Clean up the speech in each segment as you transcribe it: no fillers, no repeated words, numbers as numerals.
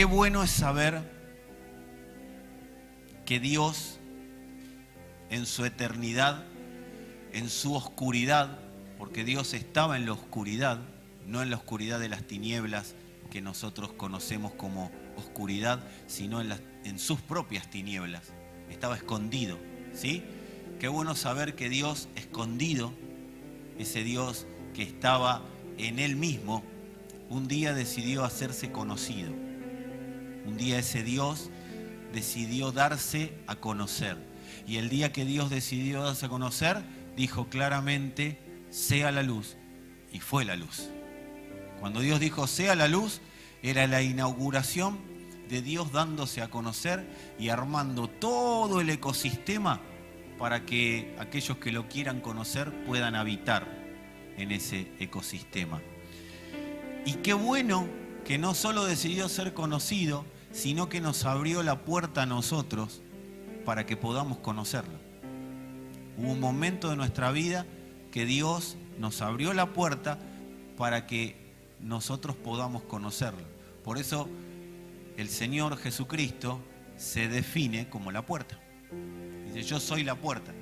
Qué bueno es saber que Dios, en su eternidad, en su oscuridad, porque Dios estaba en la oscuridad, no en la oscuridad de las tinieblas que nosotros conocemos como oscuridad, sino en sus propias tinieblas. Estaba escondido, ¿sí? Qué bueno saber que Dios escondido, ese Dios que estaba en Él mismo, un día decidió hacerse conocido. Un día ese Dios decidió darse a conocer. Y el día que Dios decidió darse a conocer, dijo claramente, sea la luz. Y fue la luz. Cuando Dios dijo, sea la luz, era la inauguración de Dios dándose a conocer y armando todo el ecosistema para que aquellos que lo quieran conocer puedan habitar en ese ecosistema. Y qué bueno que no solo decidió ser conocido, sino que nos abrió la puerta a nosotros para que podamos conocerlo. Hubo un momento de nuestra vida que Dios nos abrió la puerta para que nosotros podamos conocerlo. Por eso el Señor Jesucristo se define como la puerta. Dice, yo soy la puerta,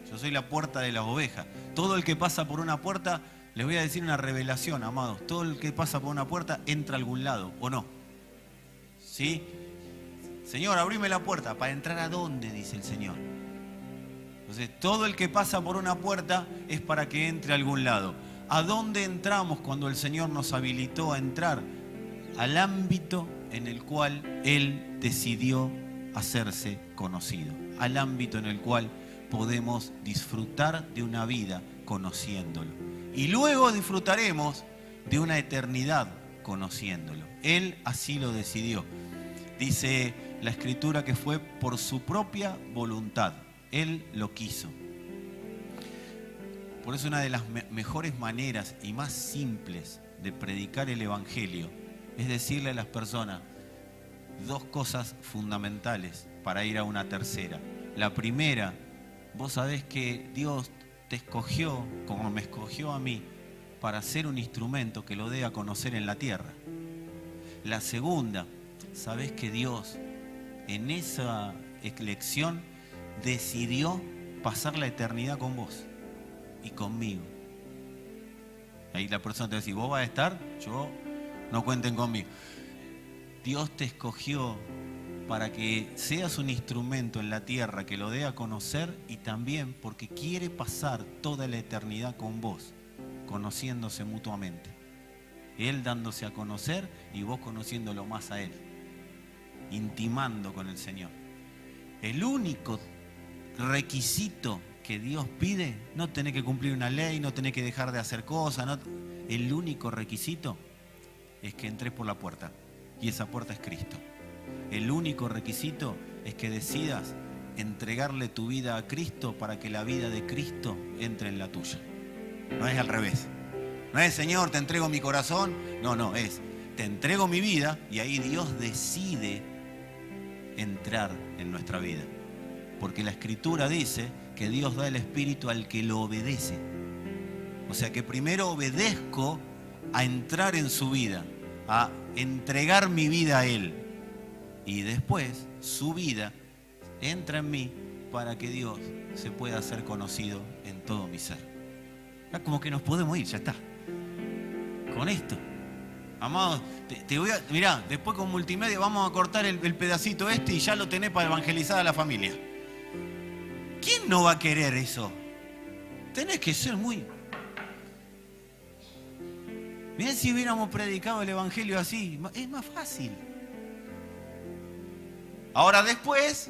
yo soy la puerta de las ovejas. Todo el que pasa por una puerta, les voy a decir una revelación, amados, todo el que pasa por una puerta entra a algún lado, ¿o no? ¿Sí? Señor, abrime la puerta. ¿Para entrar a dónde? Dice el Señor. Entonces, todo el que pasa por una puerta es para que entre a algún lado. ¿A dónde entramos cuando el Señor nos habilitó a entrar? Al ámbito en el cual Él decidió hacerse conocido. Al ámbito en el cual podemos disfrutar de una vida conociéndolo. Y luego disfrutaremos de una eternidad conociéndolo. Él así lo decidió. Dice la Escritura que fue por su propia voluntad. Él lo quiso. Por eso una de las mejores maneras y más simples de predicar el Evangelio es decirle a las personas dos cosas fundamentales para ir a una tercera. La primera, vos sabés que Dios te escogió, como me escogió a mí, para ser un instrumento que lo dé a conocer en la tierra. La segunda, sabés que Dios en esa elección decidió pasar la eternidad con vos y conmigo. Ahí la persona te va a decir, vos vas a estar, yo no cuenten conmigo. Dios te escogió para que seas un instrumento en la tierra que lo dé a conocer y también porque quiere pasar toda la eternidad con vos, conociéndose mutuamente. Él dándose a conocer y vos conociéndolo más a Él, intimando con el Señor. El único requisito que Dios pide, no tenés que cumplir una ley, no tenés que dejar de hacer cosas, no, el único requisito es que entres por la puerta y esa puerta es Cristo. El único requisito es que decidas entregarle tu vida a Cristo para que la vida de Cristo entre en la tuya. No es al revés. No es, Señor, te entrego mi corazón. No, es, te entrego mi vida y ahí Dios decide entrar en nuestra vida. Porque la Escritura dice que Dios da el Espíritu al que lo obedece. O sea que primero obedezco a entrar en su vida, a entregar mi vida a Él. Y después su vida entra en mí para que Dios se pueda hacer conocido en todo mi ser. Como que nos podemos ir, ya está. Con esto. Amados, te voy a... Mirá, después con multimedia vamos a cortar el pedacito este y ya lo tenés para evangelizar a la familia. ¿Quién no va a querer eso? Tenés que ser muy... Mirá si hubiéramos predicado el Evangelio así, es más fácil. Ahora después,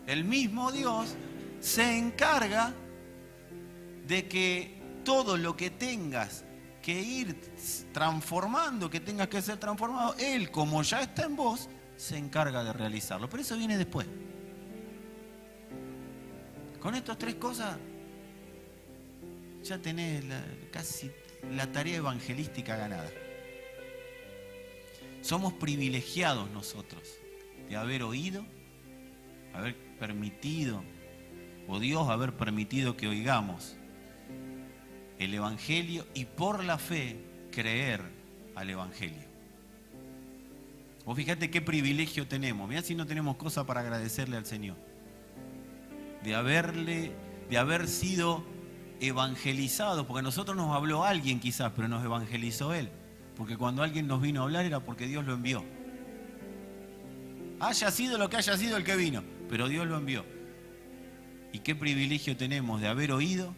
el mismo Dios se encarga de que todo lo que tengas que ir transformando, que tengas que ser transformado, Él, como ya está en vos, se encarga de realizarlo. Pero eso viene después. Con estas tres cosas ya tenés casi la tarea evangelística ganada. Somos privilegiados nosotros de haber oído, haber permitido, o Dios haber permitido que oigamos el Evangelio y por la fe creer al Evangelio. Vos fíjate qué privilegio tenemos. Mirá si no tenemos cosa para agradecerle al Señor. De haber sido evangelizados, porque a nosotros nos habló alguien quizás, pero nos evangelizó Él. Porque cuando alguien nos vino a hablar era porque Dios lo envió. Haya sido lo que haya sido el que vino, pero Dios lo envió. Y qué privilegio tenemos de haber oído,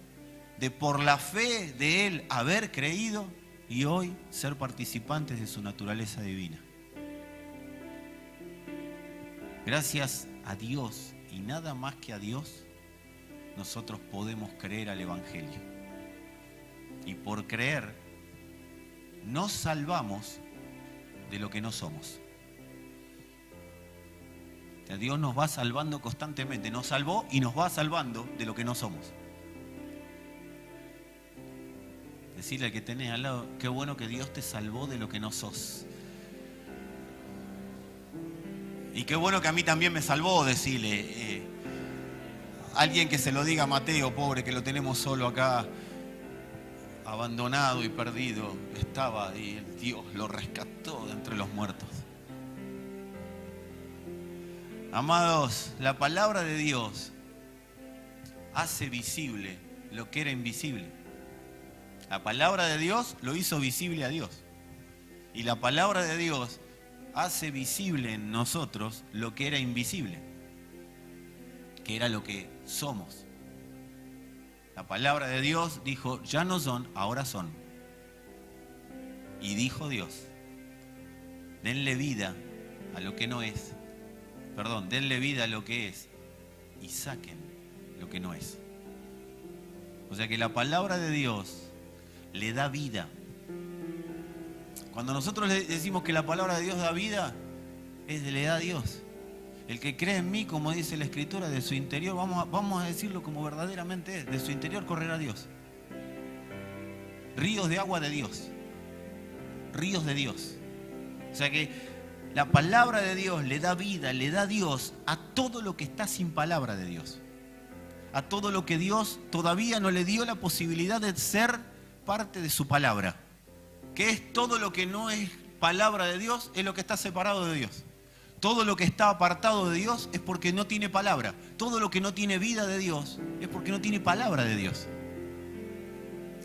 de por la fe de Él haber creído y hoy ser participantes de su naturaleza divina. Gracias a Dios y nada más que a Dios, nosotros podemos creer al Evangelio. Y por creer, nos salvamos de lo que no somos. O sea, Dios nos va salvando constantemente. Nos salvó y nos va salvando de lo que no somos. Decirle al que tenés al lado, qué bueno que Dios te salvó de lo que no sos. Y qué bueno que a mí también me salvó, decirle. Alguien que se lo diga a Mateo, pobre, que lo tenemos solo acá, abandonado y perdido, estaba y Dios lo rescató de entre los muertos. Amados, la palabra de Dios hace visible lo que era invisible. La palabra de Dios lo hizo visible a Dios. Y la palabra de Dios hace visible en nosotros lo que era invisible, que era lo que somos. La palabra de Dios dijo, ya no son, ahora son. Y dijo Dios, denle vida a lo que no es. Perdón, denle vida a lo que es y saquen lo que no es. O sea que la palabra de Dios le da vida. Cuando nosotros le decimos que la palabra de Dios da vida, le da a Dios. El que cree en mí, como dice la Escritura, de su interior, vamos a decirlo como verdaderamente es, de su interior correrá Dios. Ríos de agua de Dios. Ríos de Dios. O sea que la palabra de Dios le da vida, le da Dios a todo lo que está sin palabra de Dios. A todo lo que Dios todavía no le dio la posibilidad de ser parte de su palabra. Que es todo lo que no es palabra de Dios, es lo que está separado de Dios. Todo lo que está apartado de Dios es porque no tiene palabra. Todo lo que no tiene vida de Dios es porque no tiene palabra de Dios.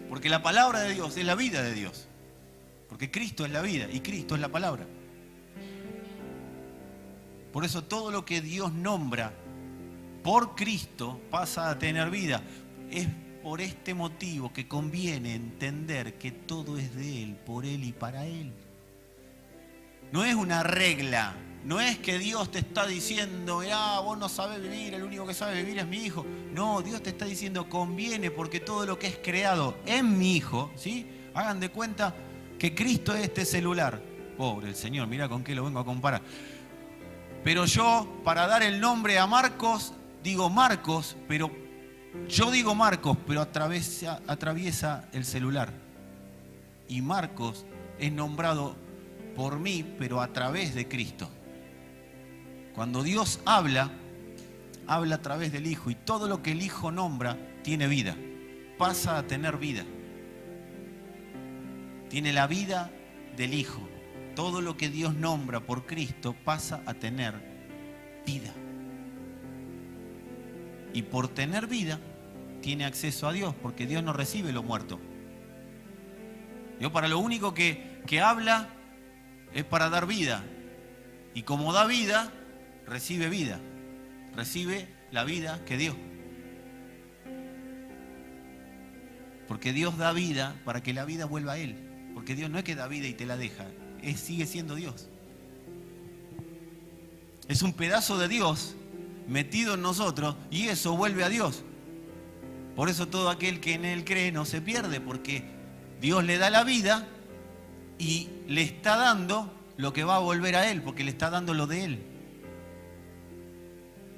Porque la palabra de Dios es la vida de Dios. Porque Cristo es la vida y Cristo es la palabra. Por eso todo lo que Dios nombra por Cristo pasa a tener vida. Es por este motivo que conviene entender que todo es de Él, por Él y para Él. No es una regla. No es que Dios te está diciendo, vos no sabés vivir, el único que sabe vivir es mi hijo. No, Dios te está diciendo, conviene porque todo lo que es creado en mi hijo, ¿sí? Hagan de cuenta que Cristo es este celular. Pobre el Señor, mirá con qué lo vengo a comparar. Pero yo, para dar el nombre a Marcos, digo Marcos, pero yo digo Marcos, pero atraviesa el celular. Y Marcos es nombrado por mí, pero a través de Cristo. Cuando Dios habla a través del Hijo y todo lo que el Hijo nombra tiene vida, pasa a tener vida. Tiene la vida del Hijo. Todo lo que Dios nombra por Cristo pasa a tener vida. Y por tener vida tiene acceso a Dios, porque Dios no recibe lo muerto. Dios para lo único que habla es para dar vida. Y como da vida, recibe vida. Recibe la vida que dio. Porque Dios da vida para que la vida vuelva a Él. Porque Dios no es que da vida y te la deja. Sigue siendo Dios. Es un pedazo de Dios metido en nosotros y eso vuelve a Dios. Por eso todo aquel que en Él cree no se pierde, porque Dios le da la vida y le está dando lo que va a volver a Él, porque le está dando lo de Él.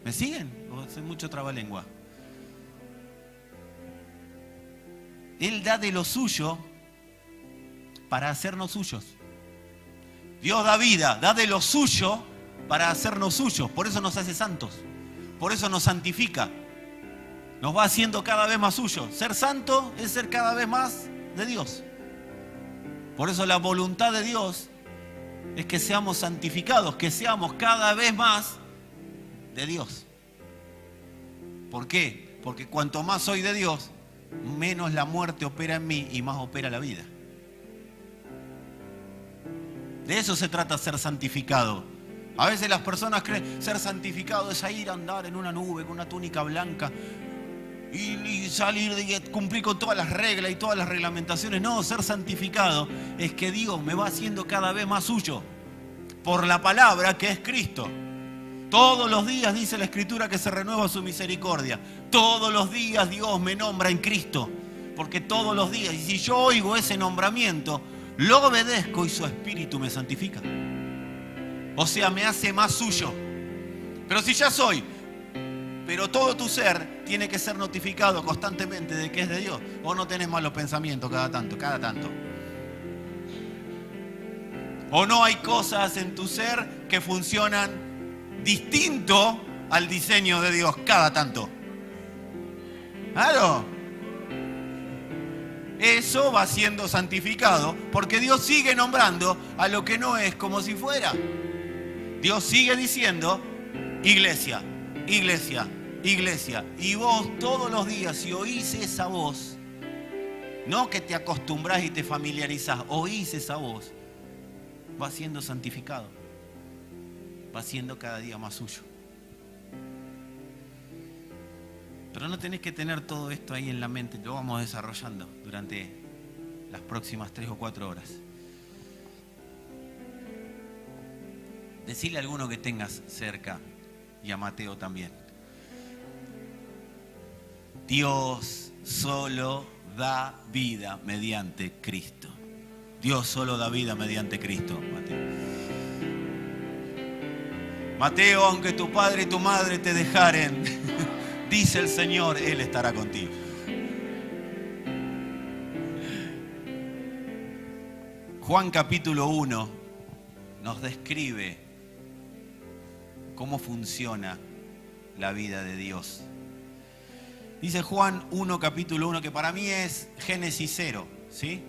¿Me siguen? ¿O hace mucho trabalengua? Él da de lo suyo para hacernos suyos. Dios da vida, da de lo suyo para hacernos suyos. Por eso nos hace santos. Por eso nos santifica. Nos va haciendo cada vez más suyos. Ser santo es ser cada vez más de Dios. Por eso la voluntad de Dios es que seamos santificados, que seamos cada vez más de Dios. ¿Por qué? Porque cuanto más soy de Dios, menos la muerte opera en mí y más opera la vida. De eso se trata ser santificado. A veces las personas creen ser santificado es ir a andar en una nube con una túnica blanca y salir y cumplir con todas las reglas y todas las reglamentaciones. No, ser santificado es que Dios me va haciendo cada vez más suyo por la palabra que es Cristo. Todos los días dice la Escritura que se renueva su misericordia. Todos los días Dios me nombra en Cristo, porque todos los días, y si yo oigo ese nombramiento, lo obedezco y su Espíritu me santifica. O sea, me hace más suyo. Pero si ya soy, pero todo tu ser tiene que ser notificado constantemente de que es de Dios. O no tenés malos pensamientos cada tanto. O no hay cosas en tu ser que funcionan distinto al diseño de Dios cada tanto. Claro. Eso va siendo santificado porque Dios sigue nombrando a lo que no es como si fuera. Dios sigue diciendo, iglesia, iglesia, iglesia. Y vos todos los días, si oís esa voz, no que te acostumbrás y te familiarizás, oís esa voz, va siendo santificado. Va siendo cada día más suyo. Pero no tenés que tener todo esto ahí en la mente, lo vamos desarrollando durante las próximas 3 o 4 horas. Decile a alguno que tengas cerca y a Mateo también. Dios solo da vida mediante Cristo. Dios solo da vida mediante Cristo, Mateo. Mateo, aunque tu padre y tu madre te dejaren, dice el Señor, Él estará contigo. Juan capítulo 1 nos describe cómo funciona la vida de Dios. Dice Juan 1 capítulo 1, que para mí es Génesis 0, ¿sí?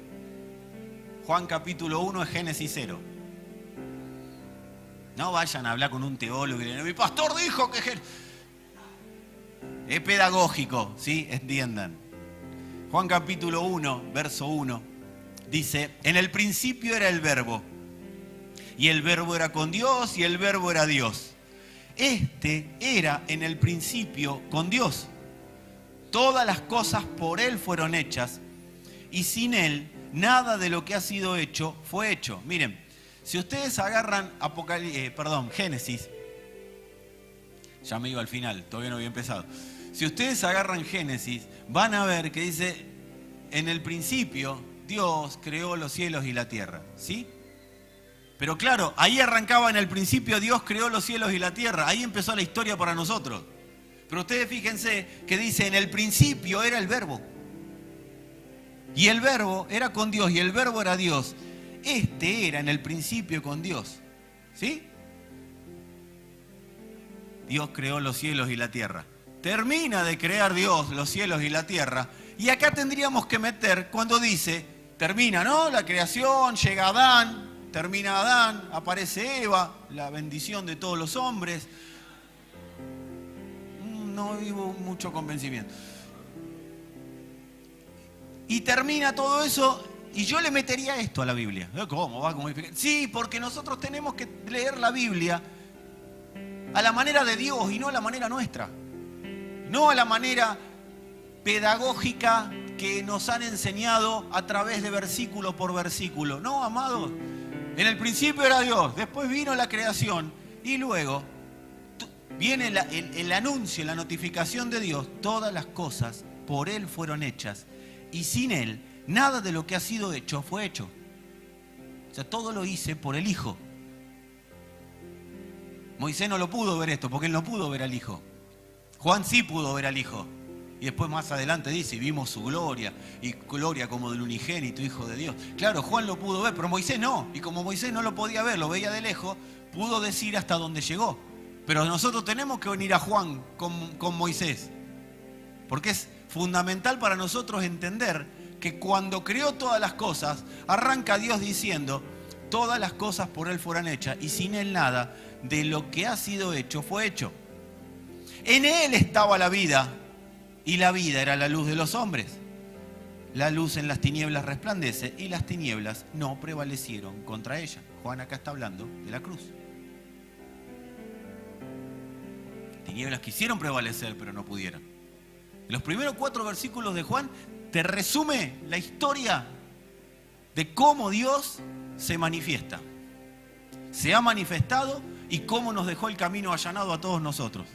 Juan capítulo 1 es Génesis 0. No vayan a hablar con un teólogo y le digan, mi pastor dijo que... Es pedagógico, ¿sí? Entiendan. Juan capítulo 1, verso 1, dice, en el principio era el verbo, y el verbo era con Dios, y el verbo era Dios. Este era en el principio con Dios. Todas las cosas por Él fueron hechas, y sin Él nada de lo que ha sido hecho fue hecho. Miren, si ustedes agarran Génesis, ya me iba al final, todavía no había empezado. Si ustedes agarran Génesis, van a ver que dice, en el principio Dios creó los cielos y la tierra, ¿sí? Pero claro, ahí arrancaba en el principio Dios creó los cielos y la tierra, ahí empezó la historia para nosotros. Pero ustedes fíjense que dice, en el principio era el verbo. Y el verbo era con Dios y el verbo era Dios. Este era en el principio con Dios, ¿sí? Dios creó los cielos y la tierra. Termina de crear Dios los cielos y la tierra. Y acá tendríamos que meter cuando dice, termina, ¿no? La creación, llega Adán, termina Adán, aparece Eva, la bendición de todos los hombres. No vivo mucho convencimiento. Y termina todo eso. Y yo le metería esto a la Biblia. ¿Cómo va? Sí, porque nosotros tenemos que leer la Biblia a la manera de Dios y no a la manera nuestra. No a la manera pedagógica que nos han enseñado a través de versículo por versículo. No, amados. En el principio era Dios, después vino la creación y luego viene el anuncio, la notificación de Dios. Todas las cosas por Él fueron hechas y sin Él nada de lo que ha sido hecho fue hecho. O sea, todo lo hice por el Hijo. Moisés no lo pudo ver esto porque él no pudo ver al Hijo. Juan sí pudo ver al Hijo. Y después más adelante dice, y vimos su gloria, y gloria como del unigénito Hijo de Dios. Claro, Juan lo pudo ver, pero Moisés no. Y como Moisés no lo podía ver, lo veía de lejos, pudo decir hasta dónde llegó. Pero nosotros tenemos que venir a Juan con Moisés. Porque es fundamental para nosotros entender que cuando creó todas las cosas, arranca Dios diciendo, todas las cosas por Él fueron hechas, y sin Él nada de lo que ha sido hecho fue hecho. En Él estaba la vida, y la vida era la luz de los hombres. La luz en las tinieblas resplandece, y las tinieblas no prevalecieron contra ella. Juan acá está hablando de la cruz. Tinieblas quisieron prevalecer, pero no pudieron. Los primeros 4 versículos de Juan te resume la historia de cómo Dios se manifiesta. Se ha manifestado y cómo nos dejó el camino allanado a todos nosotros.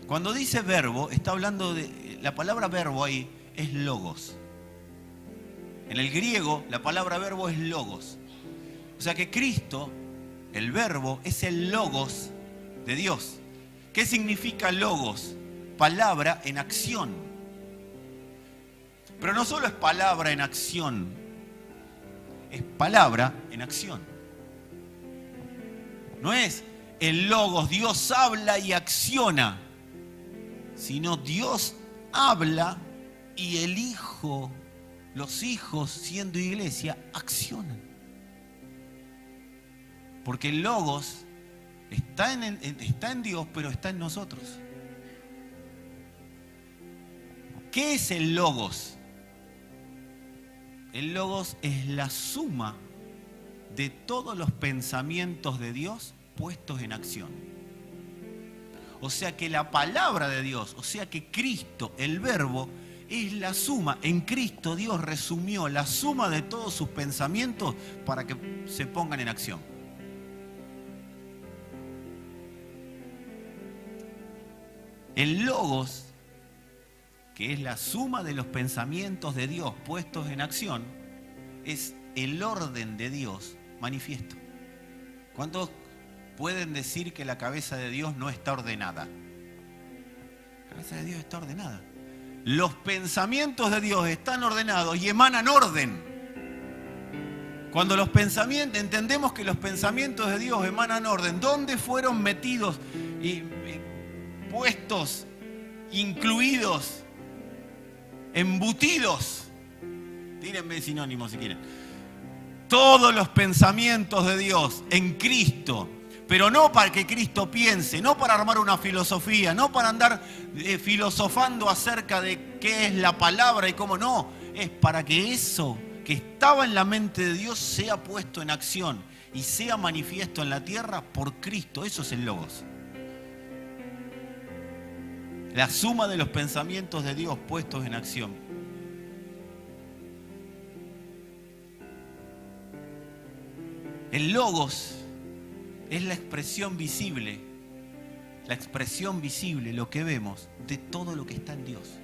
Cuando dice verbo, está hablando de... La palabra verbo ahí es logos. En el griego, la palabra verbo es logos. O sea que Cristo, el verbo, es el logos de Dios. ¿Qué significa logos? Palabra en acción. Pero no solo es palabra en acción, es palabra en acción. No es el logos, Dios habla y acciona, sino Dios habla y el Hijo, los hijos siendo iglesia, accionan. Porque el logos está en Dios, pero está en nosotros. ¿Qué es el logos? El logos es la suma de todos los pensamientos de Dios puestos en acción. O sea que la palabra de Dios, o sea que Cristo, el verbo, es la suma. En Cristo Dios resumió la suma de todos sus pensamientos para que se pongan en acción. El logos, que es la suma de los pensamientos de Dios puestos en acción, es el orden de Dios manifiesto. ¿Cuántos pueden decir que la cabeza de Dios no está ordenada? La cabeza de Dios está ordenada. Los pensamientos de Dios están ordenados y emanan orden. Cuando los pensamientos, entendemos que los pensamientos de Dios emanan orden, ¿dónde fueron metidos y puestos, incluidos, embutidos? Tírenme sinónimos si quieren. Todos los pensamientos de Dios en Cristo, pero no para que Cristo piense, no para armar una filosofía, no para andar filosofando acerca de qué es la palabra y cómo no, es para que eso que estaba en la mente de Dios sea puesto en acción y sea manifiesto en la tierra por Cristo. Eso es el logos. La suma de los pensamientos de Dios puestos en acción. El logos es la expresión visible, lo que vemos de todo lo que está en Dios.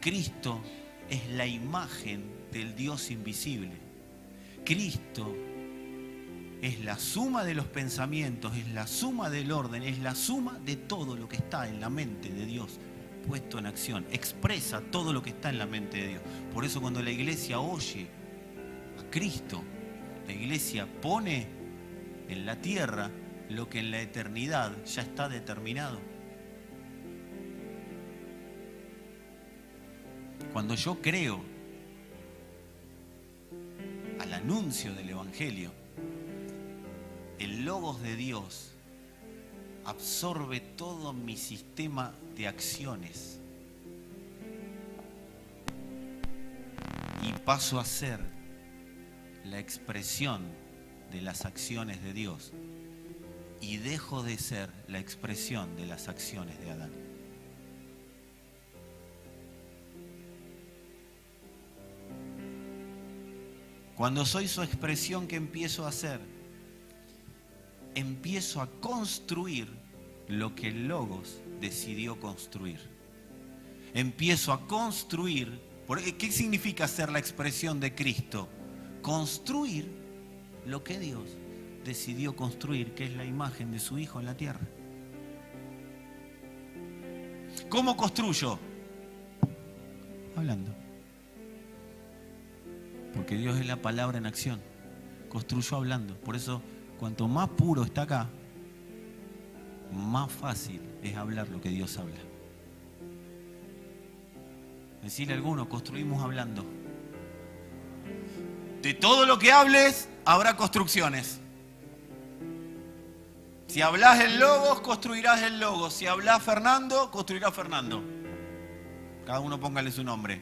Cristo es la imagen del Dios invisible. Cristo es la suma de los pensamientos, es la suma del orden, es la suma de todo lo que está en la mente de Dios puesto en acción. Expresa todo lo que está en la mente de Dios. Por eso cuando la iglesia oye a Cristo, la iglesia pone en la tierra lo que en la eternidad ya está determinado. Cuando yo creo al anuncio del Evangelio, el logos de Dios absorbe todo mi sistema de acciones y paso a ser la expresión de las acciones de Dios y dejo de ser la expresión de las acciones de Adán. Cuando soy su expresión, ¿qué empiezo a hacer? Empiezo a construir lo que el logos decidió construir. Empiezo a construir. ¿Qué significa ser la expresión de Cristo? Construir lo que Dios decidió construir, que es la imagen de su Hijo en la tierra. ¿Cómo construyo? Hablando. Porque Dios es la palabra en acción. Construyo hablando. Por eso, cuanto más puro está acá, más fácil es hablar lo que Dios habla. Decirle a algunos, construimos hablando. De todo lo que hables, habrá construcciones. Si hablas el logos, construirás el logos. Si hablas Fernando, construirás Fernando. Cada uno póngale su nombre.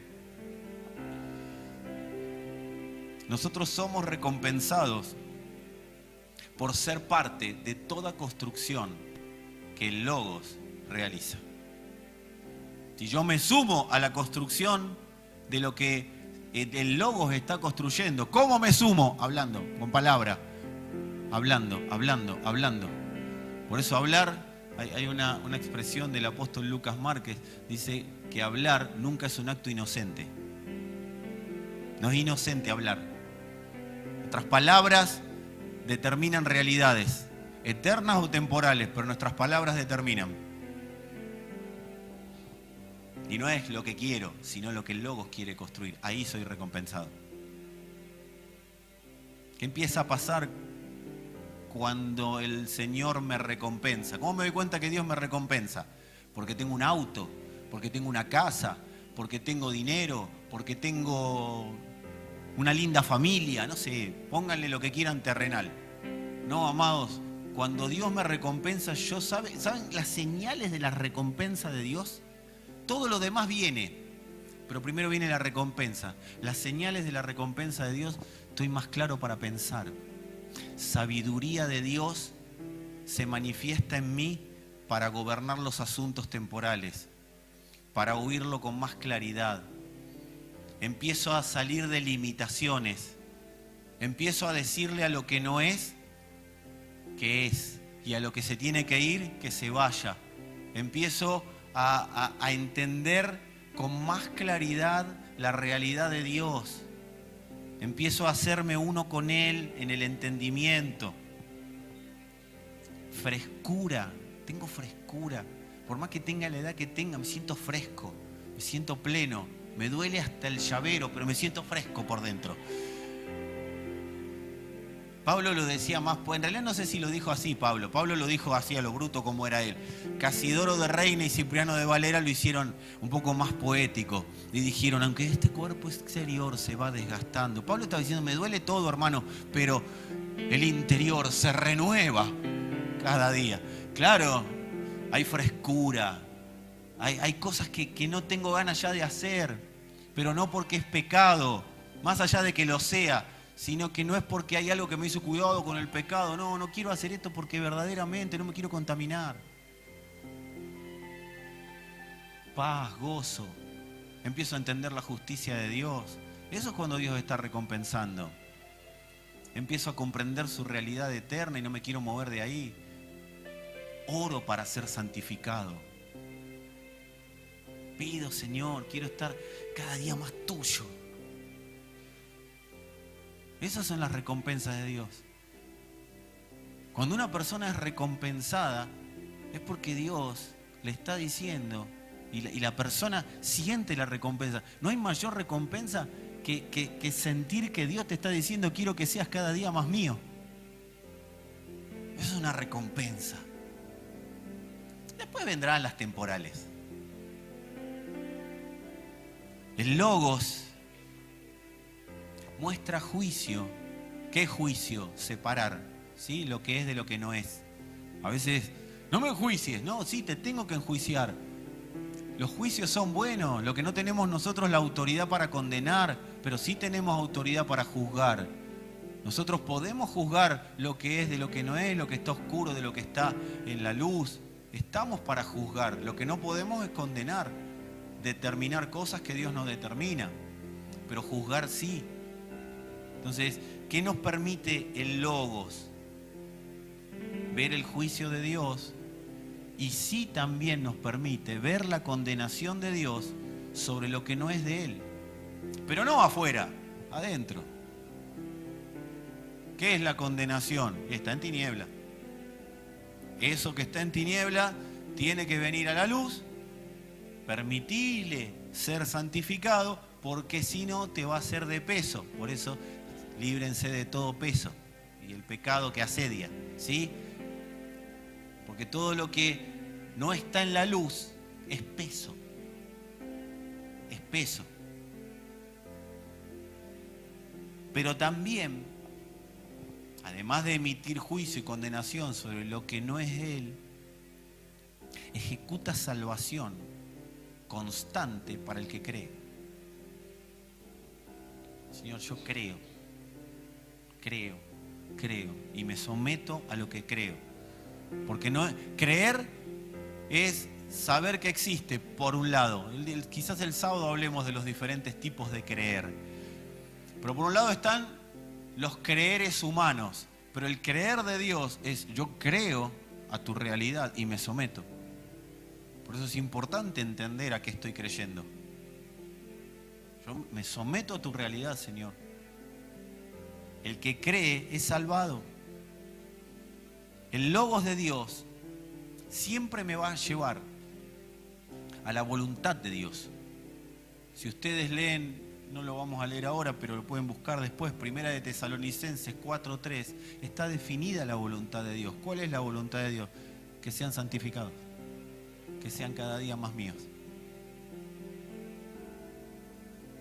Nosotros somos recompensados por ser parte de toda construcción que el logos realiza. Si yo me sumo a la construcción de lo que el logos está construyendo, ¿cómo me sumo? Hablando, con palabra. Hablando. Por eso hablar, hay una expresión del apóstol Lucas Márquez, dice que hablar nunca es un acto inocente. No es inocente hablar. Nuestras palabras determinan realidades, eternas o temporales, pero nuestras palabras determinan. Y no es lo que quiero, sino lo que el logos quiere construir. Ahí soy recompensado. ¿Qué empieza a pasar cuando el Señor me recompensa? ¿Cómo me doy cuenta que Dios me recompensa? Porque tengo un auto, porque tengo una casa, porque tengo dinero, porque tengo una linda familia, no sé, pónganle lo que quieran terrenal. No, amados, cuando Dios me recompensa, ¿saben las señales de la recompensa de Dios? Todo lo demás viene, pero primero viene la recompensa. Las señales de la recompensa de Dios, estoy más claro para pensar. Sabiduría de Dios se manifiesta en mí para gobernar los asuntos temporales, para oírlo con más claridad. Empiezo a salir de limitaciones. Empiezo a decirle a lo que no es, que es. Y a lo que se tiene que ir, que se vaya. Empiezo a entender con más claridad la realidad de Dios. Empiezo a hacerme uno con Él en el entendimiento. Frescura. Tengo frescura. Por más que tenga la edad que tenga, me siento fresco. Me siento pleno. Me duele hasta el llavero, pero me siento fresco por dentro. Pablo lo decía más, pues en realidad no sé si lo dijo así Pablo. Pablo lo dijo así a lo bruto como era él. Casidoro de Reina y Cipriano de Valera lo hicieron un poco más poético. Y dijeron, aunque este cuerpo exterior se va desgastando. Pablo estaba diciendo, me duele todo, hermano, pero el interior se renueva cada día. Claro, hay frescura. Hay cosas que no tengo ganas ya de hacer, pero no porque es pecado, más allá de que lo sea, sino que no es porque hay algo que me hizo cuidado con el pecado. No quiero hacer esto porque verdaderamente no me quiero contaminar. Paz, gozo. Empiezo a entender la justicia de Dios. Eso es cuando Dios está recompensando. Empiezo a comprender su realidad eterna y no me quiero mover de ahí. Oro para ser santificado. Pido, Señor, quiero estar cada día más tuyo. Esas son las recompensas de Dios. Cuando una persona es recompensada, es porque Dios le está diciendo, y la persona siente la recompensa. No hay mayor recompensa que sentir que Dios te está diciendo, quiero que seas cada día más mío. Eso es una recompensa. Después vendrán las temporales. El logos muestra juicio. ¿Qué juicio? Separar, ¿sí? Lo que es de lo que no es. A veces, no me enjuicies. No, sí, te tengo que enjuiciar. Los juicios son buenos. Lo que no tenemos nosotros la autoridad para condenar, pero sí tenemos autoridad para juzgar. Nosotros podemos juzgar lo que es de lo que no es, lo que está oscuro de lo que está en la luz. Estamos para juzgar. Lo que no podemos es condenar, determinar cosas que Dios no determina, pero juzgar sí. Entonces, ¿qué nos permite el logos? Ver el juicio de Dios, y sí también nos permite ver la condenación de Dios sobre lo que no es de Él. Pero no afuera, adentro. ¿Qué es la condenación? Está en tiniebla. Eso que está en tiniebla tiene que venir a la luz. Permitile ser santificado, porque si no te va a ser de peso. Por eso, líbrense de todo peso y el pecado que asedia, ¿sí? Porque todo lo que no está en la luz es peso. Es peso. Pero también, además de emitir juicio y condenación sobre lo que no es Él, ejecuta salvación constante para el que cree. Señor, yo creo, y me someto a lo que creo. Porque no, creer es saber que existe, por un lado. Quizás el sábado hablemos de los diferentes tipos de creer. Pero por un lado están los creeres humanos. Pero el creer de Dios es: yo creo a tu realidad y me someto. Por eso es importante entender a qué estoy creyendo. Yo me someto a tu realidad, Señor. El que cree es salvado. El Logos de Dios siempre me va a llevar a la voluntad de Dios. Si ustedes leen, no lo vamos a leer ahora, pero lo pueden buscar después, Primera de Tesalonicenses 4:3, está definida la voluntad de Dios. ¿Cuál es la voluntad de Dios? Que sean santificados, que sean cada día más míos.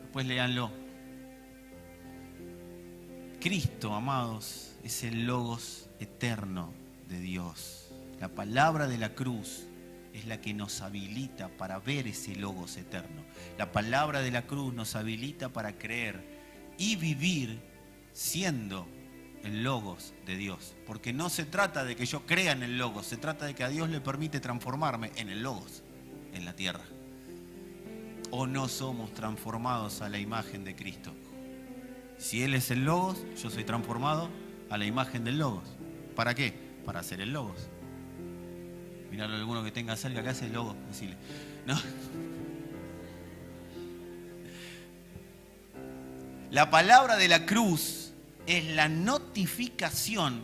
Después léanlo. Cristo, amados, es el Logos eterno de Dios. La palabra de la cruz es la que nos habilita para ver ese Logos eterno. La palabra de la cruz nos habilita para creer y vivir siendo el Logos de Dios. Porque no se trata de que yo crea en el Logos, se trata de que a Dios le permite transformarme en el Logos, en la tierra. ¿O no somos transformados a la imagen de Cristo? Si Él es el Logos, yo soy transformado a la imagen del Logos. ¿Para qué? Para hacer el Logos. Mirarlo a alguno que tenga cerca, que hace el Logos, decirle. ¿No? La palabra de la cruz es la notificación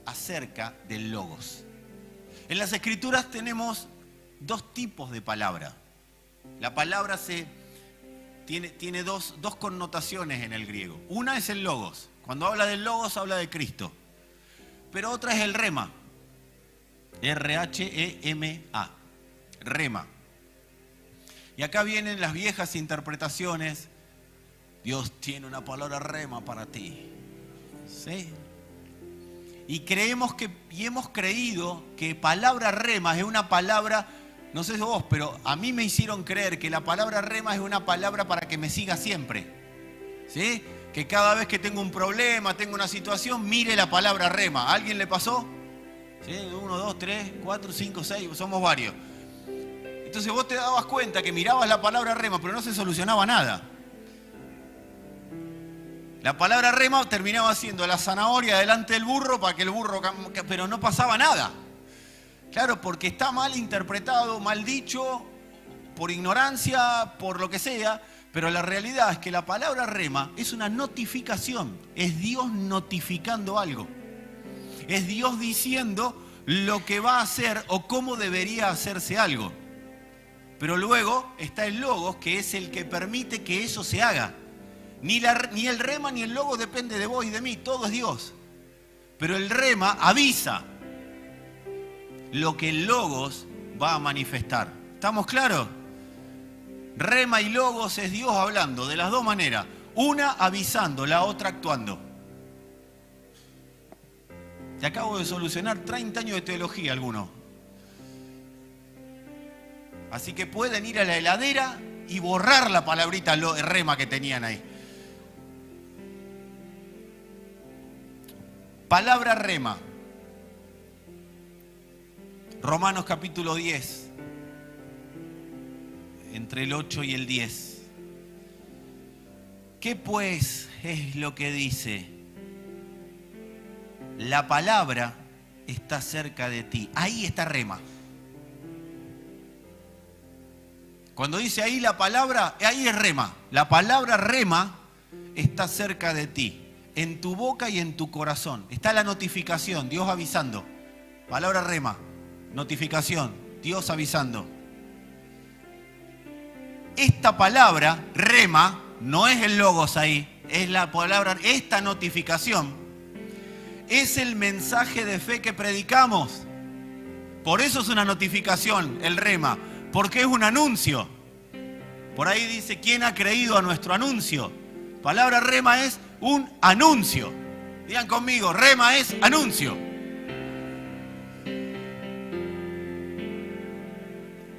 acerca del Logos. En las Escrituras tenemos dos tipos de palabra. La palabra tiene dos connotaciones en el griego. Una es el Logos. Cuando habla del Logos habla de Cristo. Pero otra es el rema. R-H-E-M-A. Rema. Y acá vienen las viejas interpretaciones. Dios tiene una palabra rema para ti. ¿Sí? Y hemos creído que palabra rema es una palabra, no sé vos, pero a mí me hicieron creer que la palabra rema es una palabra para que me siga siempre. ¿Sí? Que cada vez que tengo un problema, tengo una situación, mire la palabra rema. ¿A alguien le pasó? ¿Sí? 1, 2, 3, 4, 5, 6, somos varios. Entonces vos te dabas cuenta que mirabas la palabra rema, pero no se solucionaba nada. La palabra rema terminaba siendo la zanahoria delante del burro para que el burro... Pero no pasaba nada. Claro, porque está mal interpretado, mal dicho, por ignorancia, por lo que sea. Pero la realidad es que la palabra rema es una notificación. Es Dios notificando algo. Es Dios diciendo lo que va a hacer o cómo debería hacerse algo. Pero luego está el Logos, que es el que permite que eso se haga. Ni el rema ni el Logos depende de vos y de mí, todo es Dios. Pero el rema avisa lo que el Logos va a manifestar. ¿Estamos claros? Rema y Logos es Dios hablando de las dos maneras. Una avisando, la otra actuando. Te acabo de solucionar 30 años de teología algunos. Así que pueden ir a la heladera y borrar la palabrita rema que tenían ahí. Palabra rema. Romanos capítulo 10. Entre el 8 y el 10. ¿Qué pues es lo que dice? La palabra está cerca de ti. Ahí está rema. Cuando dice ahí la palabra, ahí es rema. La palabra rema está cerca de ti. En tu boca y en tu corazón. Está la notificación, Dios avisando. Palabra rema, notificación, Dios avisando. Esta palabra, rema, no es el Logos ahí, es la palabra, esta notificación, es el mensaje de fe que predicamos. Por eso es una notificación, el rema, porque es un anuncio. Por ahí dice, ¿quién ha creído a nuestro anuncio? Palabra rema es un anuncio. Digan conmigo, rema es anuncio.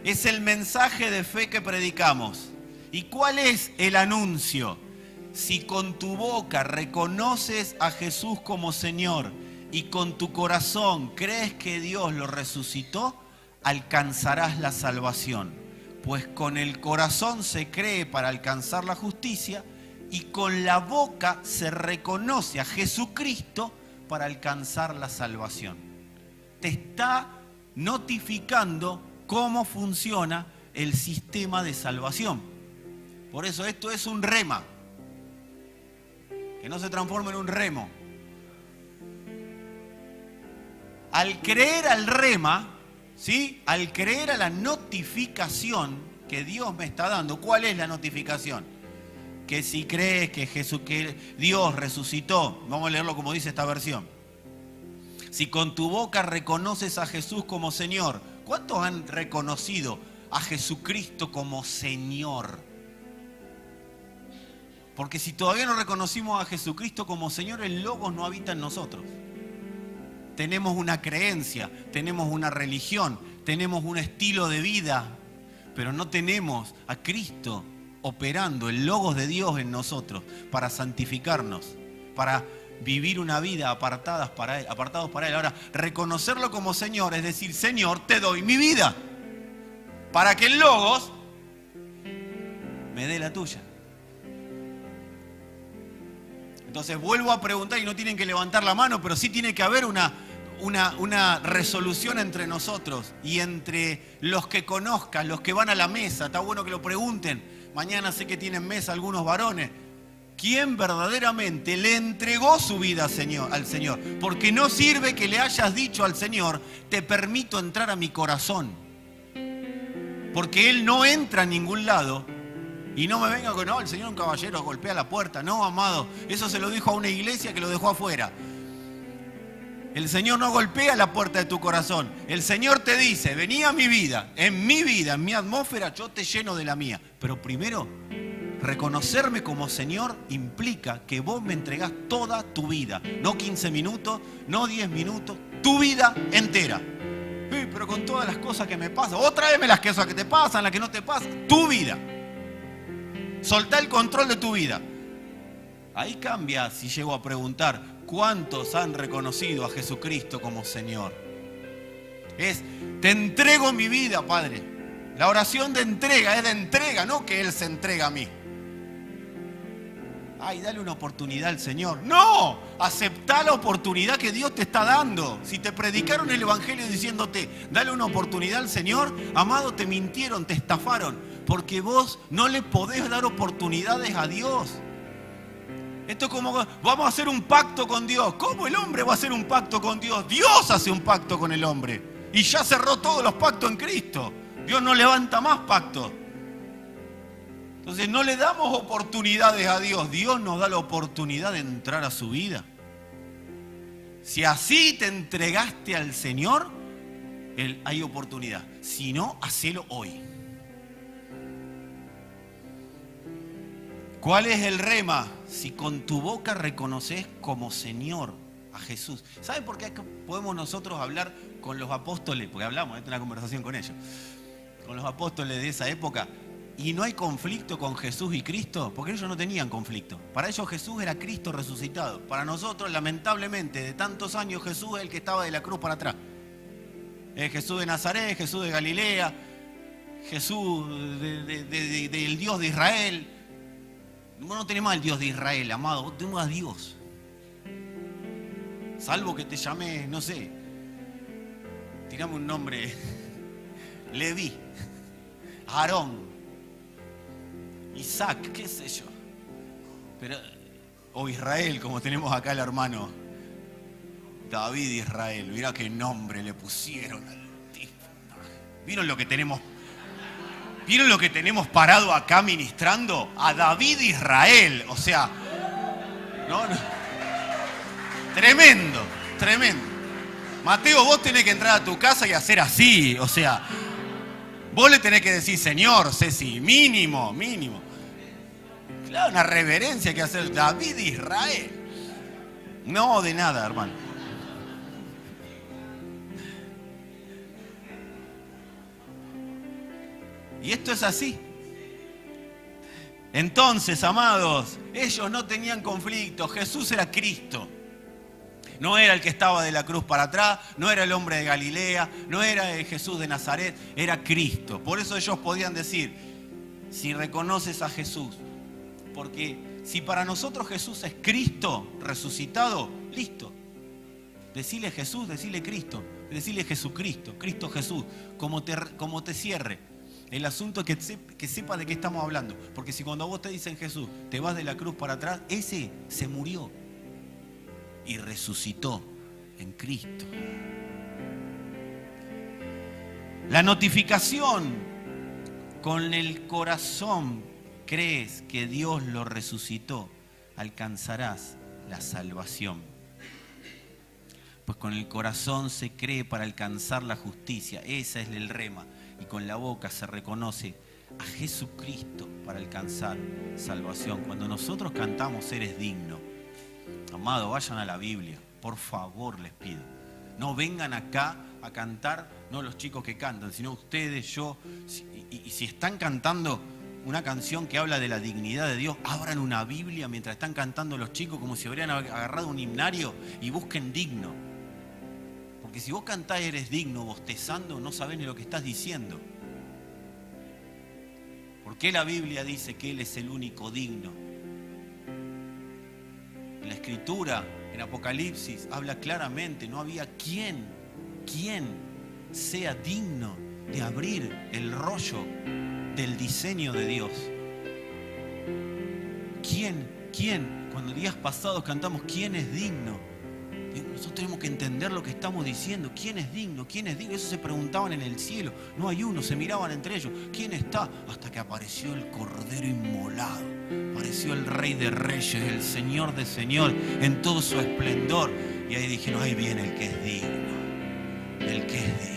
Es el mensaje de fe que predicamos. ¿Y cuál es el anuncio? Si con tu boca reconoces a Jesús como Señor y con tu corazón crees que Dios lo resucitó, alcanzarás la salvación. Pues con el corazón se cree para alcanzar la justicia y con la boca se reconoce a Jesucristo para alcanzar la salvación. Te está notificando cómo funciona el sistema de salvación. Por eso esto es un rema. Que no se transforme en un remo. Al creer al rema, ¿sí? Al creer a la notificación que Dios me está dando. ¿Cuál es la notificación? Que si crees que Dios resucitó, vamos a leerlo como dice esta versión. Si con tu boca reconoces a Jesús como Señor, ¿cuántos han reconocido a Jesucristo como Señor? Porque si todavía no reconocimos a Jesucristo como Señor, el Logos no habita en nosotros. Tenemos una creencia, tenemos una religión, tenemos un estilo de vida, pero no tenemos a Cristo operando, el Logos de Dios en nosotros, para santificarnos, para vivir una vida apartados para Él. Ahora, reconocerlo como Señor es decir, Señor, te doy mi vida, para que el Logos me dé la tuya. Entonces vuelvo a preguntar, y no tienen que levantar la mano, pero sí tiene que haber una resolución entre nosotros y entre los que conozcan, los que van a la mesa. Está bueno que lo pregunten. Mañana sé que tienen mesa algunos varones. ¿Quién verdaderamente le entregó su vida al Señor? Porque no sirve que le hayas dicho al Señor, te permito entrar a mi corazón. Porque Él no entra a ningún lado. Y no me venga con, no, el Señor es un caballero, golpea la puerta. No, amado, eso se lo dijo a una iglesia que lo dejó afuera. El Señor no golpea la puerta de tu corazón. El Señor te dice, vení a mi vida, en mi atmósfera, yo te lleno de la mía. Pero primero, reconocerme como Señor implica que vos me entregás toda tu vida. No 15 minutos, no 10 minutos, tu vida entera. Pero con todas las cosas que me pasan, o tráeme las cosas que te pasan, las que no te pasan, tu vida. Soltá el control de tu vida. Ahí cambia si llego a preguntar, ¿cuántos han reconocido a Jesucristo como Señor? Te entrego mi vida, Padre. La oración de entrega es de entrega, no que Él se entrega a mí. Ay, dale una oportunidad al Señor. No, aceptá la oportunidad que Dios te está dando. Si te predicaron el Evangelio diciéndote, dale una oportunidad al Señor, amado, te mintieron, te estafaron, porque vos no le podés dar oportunidades a Dios. Esto es como, vamos a hacer un pacto con Dios. ¿Cómo el hombre va a hacer un pacto con Dios? Dios hace un pacto con el hombre. Y ya cerró todos los pactos en Cristo. Dios no levanta más pactos. Entonces no le damos oportunidades a Dios. Dios nos da la oportunidad de entrar a su vida. Si así te entregaste al Señor, hay oportunidad. Si no, hacelo hoy. ¿Cuál es el rema? Si con tu boca reconoces como Señor a Jesús. ¿Saben por qué podemos nosotros hablar con los apóstoles? Porque hablamos, esta es una conversación con ellos. Con los apóstoles de esa época. Y no hay conflicto con Jesús y Cristo, porque ellos no tenían conflicto. Para ellos Jesús era Cristo resucitado. Para nosotros, lamentablemente, de tantos años, Jesús es el que estaba de la cruz para atrás. Es Jesús de Nazaret, Jesús de Galilea, Jesús del Dios de Israel. No tenemos al Dios de Israel, amado, vos tenemos a Dios. Salvo que te llames, no sé, tirame un nombre, Leví, Aarón, Isaac, qué sé yo. Pero, o Israel, como tenemos acá el hermano David Israel. Mirá qué nombre le pusieron al tipo. ¿Vieron lo que tenemos? ¿Vieron lo que tenemos parado acá ministrando? A David Israel. O sea, no. Tremendo, tremendo. Mateo, vos tenés que entrar a tu casa y hacer así. O sea, vos le tenés que decir, Señor, Ceci, mínimo. Claro, una reverencia que hacer David de Israel. No, de nada, hermano. Y esto es así. Entonces, amados, ellos no tenían conflicto. Jesús era Cristo. No era el que estaba de la cruz para atrás, no era el hombre de Galilea, no era el Jesús de Nazaret, era Cristo. Por eso ellos podían decir, si reconoces a Jesús, porque si para nosotros Jesús es Cristo resucitado, listo. Decile Jesús, decile Cristo, decile Jesucristo, Cristo Jesús, como te cierre. El asunto es que sepa de qué estamos hablando. Porque si cuando a vos te dicen Jesús, te vas de la cruz para atrás, ese se murió y resucitó en Cristo. La notificación: con el corazón crees que Dios lo resucitó, alcanzarás la salvación. Pues con el corazón se cree para alcanzar la justicia, esa es el rema, y con la boca se reconoce a Jesucristo para alcanzar salvación. Cuando nosotros cantamos eres digno, amado, vayan a la Biblia, por favor les pido. No vengan acá a cantar, no los chicos que cantan, sino ustedes, yo. Y si están cantando una canción que habla de la dignidad de Dios, abran una Biblia mientras están cantando los chicos como si hubieran agarrado un himnario y busquen digno. Porque si vos cantás eres digno bostezando, no sabés ni lo que estás diciendo. ¿Por qué la Biblia dice que Él es el único digno? En la Escritura, en Apocalipsis, habla claramente, no había quien sea digno de abrir el rollo del diseño de Dios. ¿Quién? Cuando días pasados cantamos, ¿quién es digno? Nosotros tenemos que entender lo que estamos diciendo. ¿Quién es digno? ¿Quién es digno? Eso se preguntaban en el cielo. No hay uno, se miraban entre ellos. ¿Quién está? Hasta que apareció el Cordero inmolado. Apareció el Rey de Reyes, el Señor de Señor, en todo su esplendor. Y ahí dijeron, ahí viene el que es digno. El que es digno.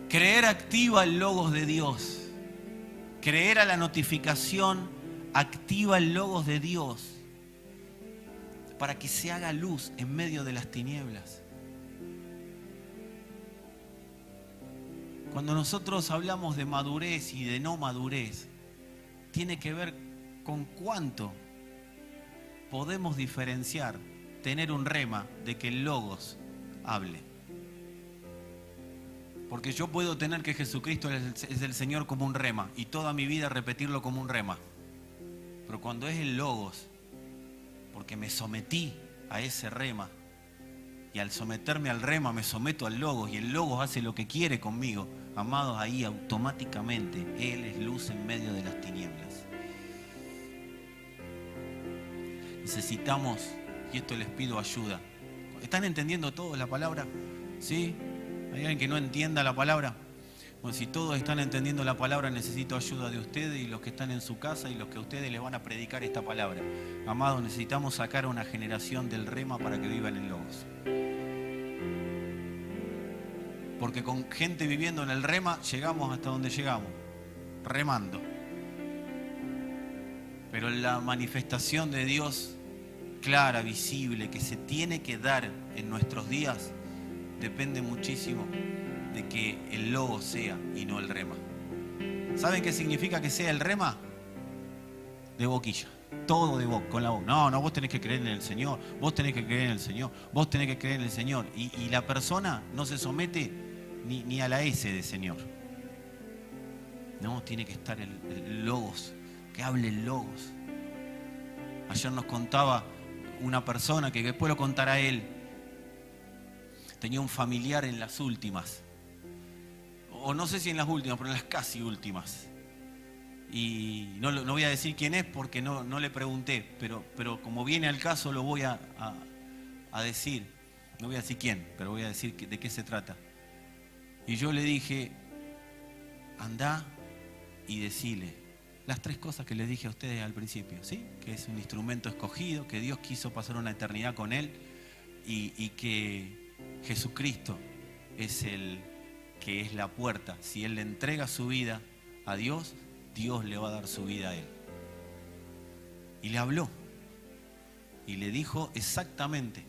Creer activa el logos de Dios. Creer a la notificación activa el logos de Dios para que se haga luz en medio de las tinieblas. Cuando nosotros hablamos de madurez y de no madurez, tiene que ver con cuánto podemos diferenciar, tener un rema de que el logos hable. Porque yo puedo tener que Jesucristo es el Señor como un rema y toda mi vida repetirlo como un rema. Pero cuando es el logos, porque me sometí a ese rema y al someterme al rema me someto al logos y el logos hace lo que quiere conmigo, amados, ahí automáticamente Él es luz en medio de las tinieblas. Necesitamos, y esto les pido ayuda. ¿Están entendiendo todos la palabra? ¿Sí? ¿Hay alguien que no entienda la palabra? Bueno, si todos están entendiendo la palabra, necesito ayuda de ustedes y los que están en su casa y los que a ustedes les van a predicar esta palabra. Amados, necesitamos sacar a una generación del rema para que vivan en logos. Porque con gente viviendo en el rema, llegamos hasta donde llegamos, remando. Pero la manifestación de Dios clara, visible, que se tiene que dar en nuestros días, depende muchísimo de que el logo sea y no el rema. ¿Saben qué significa que sea el rema? De boquilla. Todo de boca, con la boca. No, vos tenés que creer en el Señor. Vos tenés que creer en el Señor. Vos tenés que creer en el Señor. Y la persona no se somete ni a la S de Señor. No, tiene que estar el logos. Que hable el logos. Ayer nos contaba una persona que después lo contará él. Tenía un familiar en las últimas, o no sé si en las últimas, pero en las casi últimas. Y no voy a decir quién es porque no le pregunté, pero como viene al caso lo voy a decir. No voy a decir quién, pero voy a decir de qué se trata. Y yo le dije, andá y decile las 3 cosas que les dije a ustedes al principio, ¿sí? Que es un instrumento escogido, que Dios quiso pasar una eternidad con él y que Jesucristo es el que es la puerta. Si él le entrega su vida a Dios, Dios le va a dar su vida a él. Y le habló. Y le dijo exactamente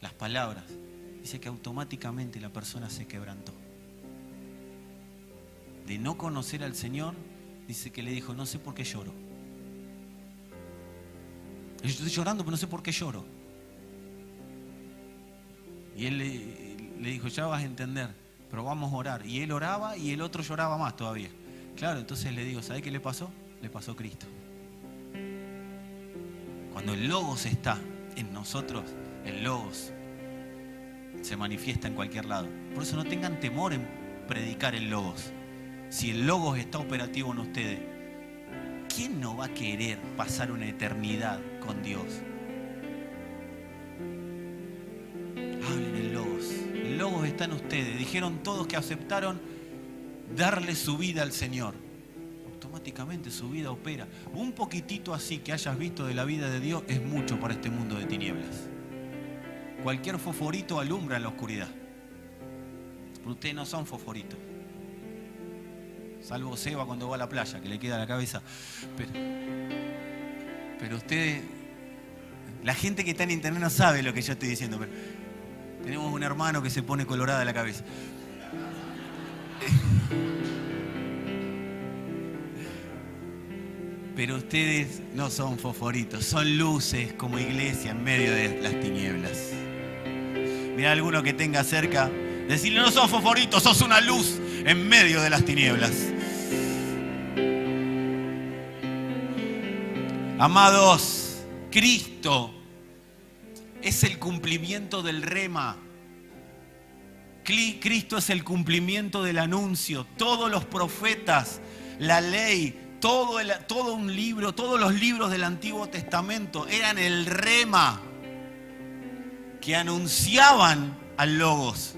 las palabras. Dice que automáticamente la persona se quebrantó. De no conocer al Señor, dice que le dijo, no sé por qué lloro. Yo estoy llorando, pero no sé por qué lloro. Y él le dijo, ya vas a entender, pero vamos a orar. Y él oraba y el otro lloraba más todavía. Claro, entonces le digo, ¿sabe qué le pasó? Le pasó Cristo. Cuando el Logos está en nosotros, el Logos se manifiesta en cualquier lado. Por eso no tengan temor en predicar el Logos. Si el Logos está operativo en ustedes, ¿quién no va a querer pasar una eternidad con Dios? Hablen el Logos. El Logos está en ustedes. Dijeron todos que aceptaron darle su vida al Señor. Automáticamente su vida opera. Un poquitito así que hayas visto de la vida de Dios es mucho para este mundo de tinieblas. Cualquier fosforito alumbra en la oscuridad. Pero ustedes no son fosforitos. Salvo Seba cuando va a la playa, que le queda la cabeza. Pero ustedes, la gente que está en internet no sabe lo que yo estoy diciendo. Pero tenemos un hermano que se pone colorada la cabeza. Pero ustedes no son fosforitos, son luces como iglesia en medio de las tinieblas. Mirá a alguno que tenga cerca, decirle, no sos fosforitos, sos una luz en medio de las tinieblas. Amados, Cristo es el cumplimiento del rema. Cristo es el cumplimiento del anuncio. Todos los profetas, la ley, todo un libro, todos los libros del Antiguo Testamento eran el rema que anunciaban al Logos.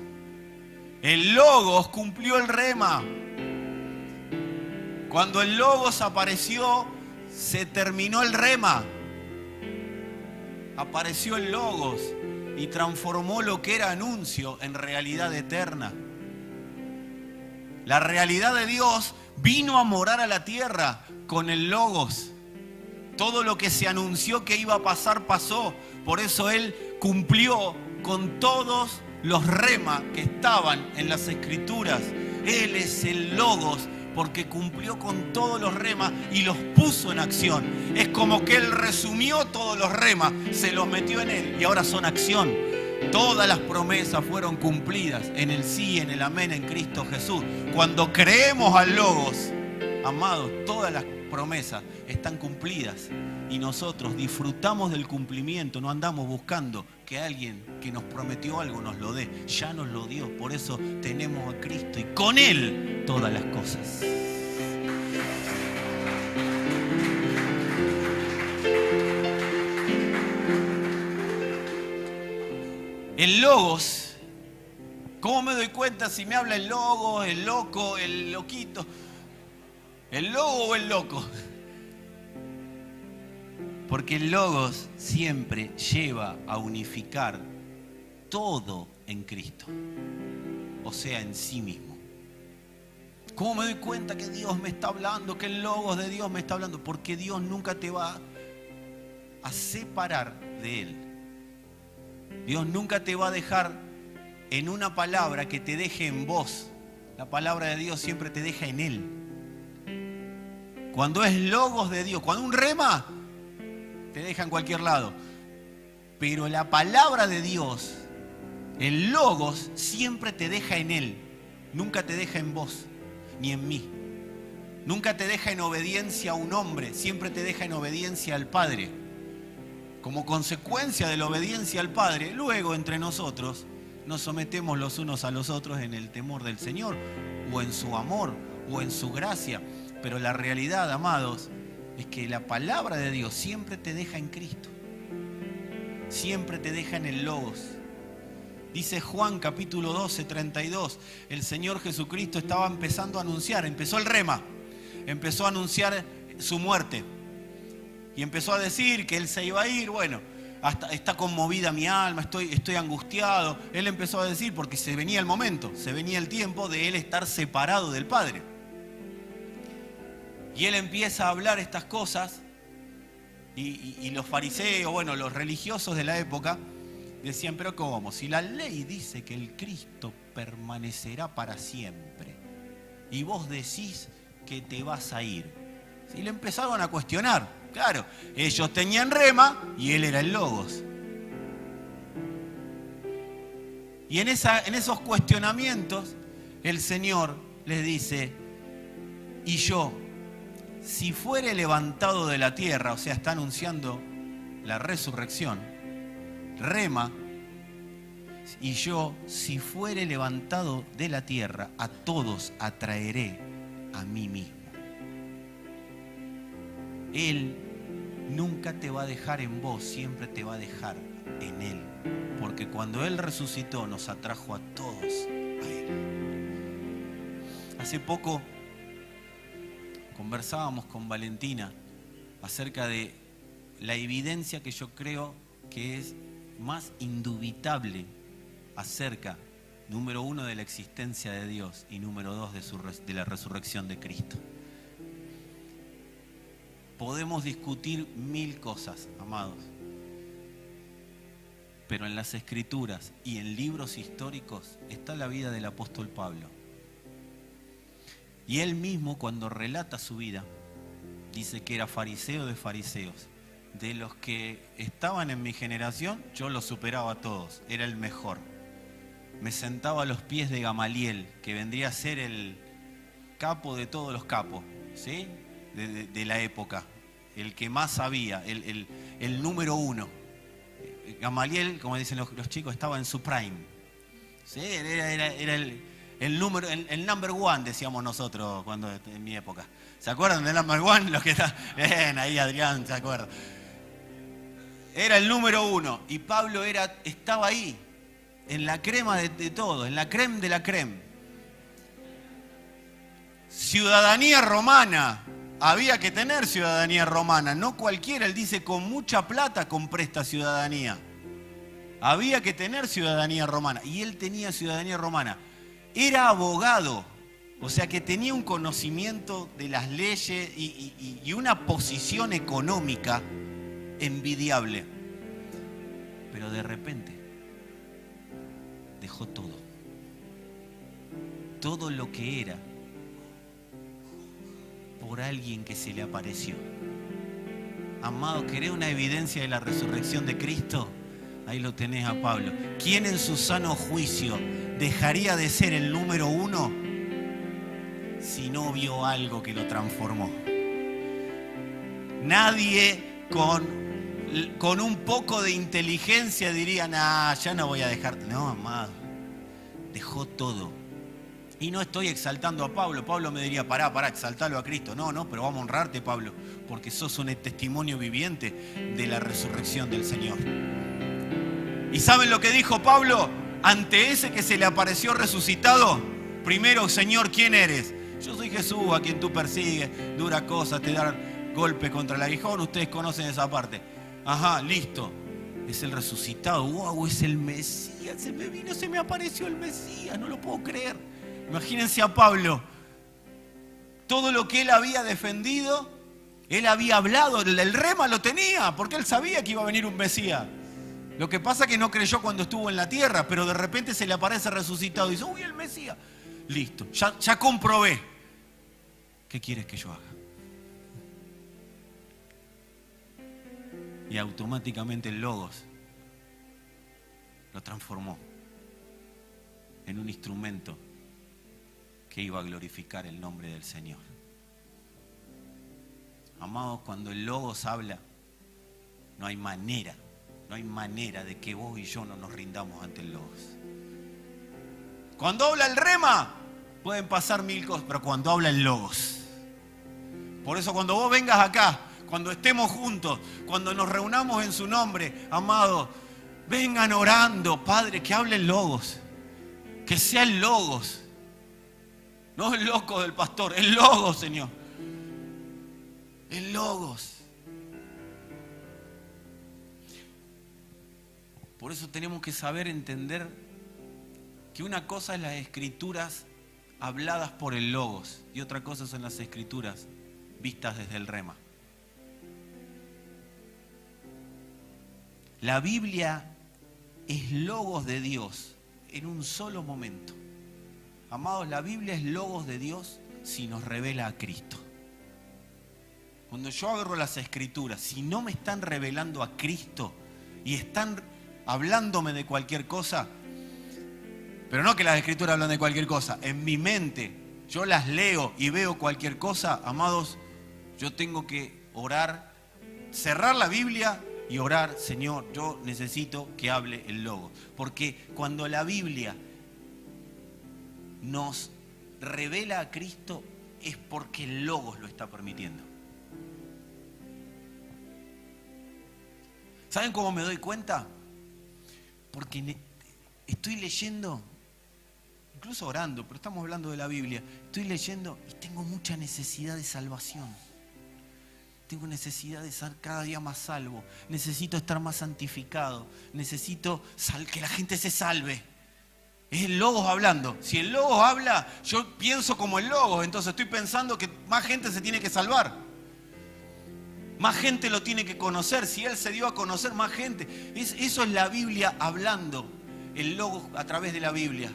El Logos cumplió el rema. Cuando el Logos apareció, se terminó el rema. Apareció el Logos y transformó lo que era anuncio en realidad eterna. La realidad de Dios vino a morar a la tierra con el Logos. Todo lo que se anunció que iba a pasar, pasó. Por eso Él cumplió con todos los remas que estaban en las Escrituras. Él es el Logos porque cumplió con todos los remas y los puso en acción. Es como que Él resumió todos los remas, se los metió en Él y ahora son acción. Todas las promesas fueron cumplidas en el sí, en el amén, en Cristo Jesús. Cuando creemos al Logos, amados, todas las promesas están cumplidas y nosotros disfrutamos del cumplimiento, no andamos buscando que alguien que nos prometió algo nos lo dé, ya nos lo dio, por eso tenemos a Cristo y con Él todas las cosas. El Logos, ¿cómo me doy cuenta si me habla el Logos, el loco, el loquito? ¿El logo o el loco? Porque el Logos siempre lleva a unificar todo en Cristo, o sea, en sí mismo. ¿Cómo me doy cuenta que Dios me está hablando, que el Logos de Dios me está hablando? Porque Dios nunca te va a separar de Él. Dios nunca te va a dejar en una palabra que te deje en vos. La palabra de Dios siempre te deja en Él. Cuando es Logos de Dios, cuando un rema, te deja en cualquier lado. Pero la palabra de Dios, el Logos, siempre te deja en Él. Nunca te deja en vos, ni en mí. Nunca te deja en obediencia a un hombre, siempre te deja en obediencia al Padre. Como consecuencia de la obediencia al Padre, luego entre nosotros nos sometemos los unos a los otros en el temor del Señor, o en su amor, o en su gracia. Pero la realidad, amados, es que la palabra de Dios siempre te deja en Cristo. Siempre te deja en el Logos. Dice Juan capítulo 12, 32, el Señor Jesucristo estaba empezando a anunciar, empezó el rema, empezó a anunciar su muerte. Y empezó a decir que Él se iba a ir. Bueno, hasta está conmovida mi alma, estoy angustiado. Él empezó a decir, porque se venía el momento, se venía el tiempo de él estar separado del Padre. Y él empieza a hablar estas cosas y los fariseos, bueno, los religiosos de la época decían, pero ¿cómo? Si la ley dice que el Cristo permanecerá para siempre y vos decís que te vas a ir. Y le empezaron a cuestionar. Claro, ellos tenían rema y él era el logos. Y en esos cuestionamientos el Señor les dice, y yo, si fuere levantado de la tierra, o sea, está anunciando la resurrección, rema, y yo, si fuere levantado de la tierra, a todos atraeré a mí mismo. Él nunca te va a dejar en vos, siempre te va a dejar en Él. Porque cuando Él resucitó, nos atrajo a todos a Él. Hace poco conversábamos con Valentina acerca de la evidencia que yo creo que es más indubitable acerca, número uno, de la existencia de Dios y número dos, de la resurrección de Cristo. Podemos discutir 1000 cosas, amados, pero en las Escrituras y en libros históricos está la vida del apóstol Pablo. Y él mismo, cuando relata su vida, dice que era fariseo de fariseos. De los que estaban en mi generación, yo los superaba a todos, era el mejor. Me sentaba a los pies de Gamaliel, que vendría a ser el capo de todos los capos, ¿sí? De la época, el que más sabía, el número uno. Gamaliel, como dicen los chicos, estaba en su prime, ¿sí? Era el number one, decíamos nosotros cuando en mi época. ¿Se acuerdan del number one? Los que están, bien, ahí Adrián se acuerda. Era el número uno y Pablo estaba ahí, en la crema de todo, en la creme de la creme. Ciudadanía romana, había que tener ciudadanía romana, no cualquiera. Él dice, con mucha plata compré esta ciudadanía. Había que tener ciudadanía romana y él tenía ciudadanía romana. Era abogado, o sea que tenía un conocimiento de las leyes y una posición económica envidiable. Pero de repente dejó todo. Todo lo que era por alguien que se le apareció. Amado, ¿querés una evidencia de la resurrección de Cristo? Ahí lo tenés a Pablo. ¿Quién en su sano juicio dejaría de ser el número uno si no vio algo que lo transformó? Nadie con un poco de inteligencia diría, nah, ya no voy a dejarte. No, amado, dejó todo. Y no estoy exaltando a Pablo. Pablo me diría, pará, exaltalo a Cristo. No, pero vamos a honrarte, Pablo, porque sos un testimonio viviente de la resurrección del Señor. ¿Y saben lo que dijo Pablo ante ese que se le apareció resucitado? Primero, Señor, ¿quién eres? Yo soy Jesús, a quien tú persigues, dura cosa, te da golpe contra el aguijón. Ustedes conocen esa parte. Ajá, listo. Es el resucitado. Wow, es el Mesías. Se me apareció el Mesías. No lo puedo creer. Imagínense a Pablo. Todo lo que él había defendido, él había hablado. El rema lo tenía, porque él sabía que iba a venir un Mesías. Lo que pasa es que no creyó cuando estuvo en la tierra, pero de repente se le aparece resucitado y dice, uy, el Mesías. Listo, ya comprobé. ¿Qué quieres que yo haga? Y automáticamente el Logos lo transformó en un instrumento que iba a glorificar el nombre del Señor. Amados, cuando el Logos habla, no hay manera de que vos y yo no nos rindamos ante el Logos. Cuando habla el rema, pueden pasar 1000 cosas, pero cuando habla el Logos. Por eso cuando vos vengas acá, cuando estemos juntos, cuando nos reunamos en su nombre, amados, vengan orando, Padre, que hable el Logos. Que sea el Logos. No el loco del pastor, el Logos, Señor. El Logos. Por eso tenemos que saber entender que una cosa es las escrituras habladas por el Logos y otra cosa son las escrituras vistas desde el Rema. La Biblia es Logos de Dios en un solo momento. Amados, la Biblia es Logos de Dios si nos revela a Cristo. Cuando yo agarro las escrituras, si no me están revelando a Cristo y están hablándome de cualquier cosa, pero no que las escrituras hablan de cualquier cosa, en mi mente yo las leo y veo cualquier cosa, amados, yo tengo que orar, cerrar la Biblia y orar: Señor, yo necesito que hable el Logos. Porque cuando la Biblia nos revela a Cristo es porque el Logos lo está permitiendo. ¿Saben cómo me doy cuenta? Porque estoy leyendo, incluso orando, pero estamos hablando de la Biblia. Estoy leyendo y tengo mucha necesidad de salvación. Tengo necesidad de ser cada día más salvo. Necesito estar más santificado. Necesito que la gente se salve. Es el Logos hablando. Si el Logos habla, yo pienso como el Logos. Entonces estoy pensando que más gente se tiene que salvar. Más gente lo tiene que conocer. Si Él se dio a conocer, más gente. Eso es la Biblia hablando. El Logos a través de la Biblia.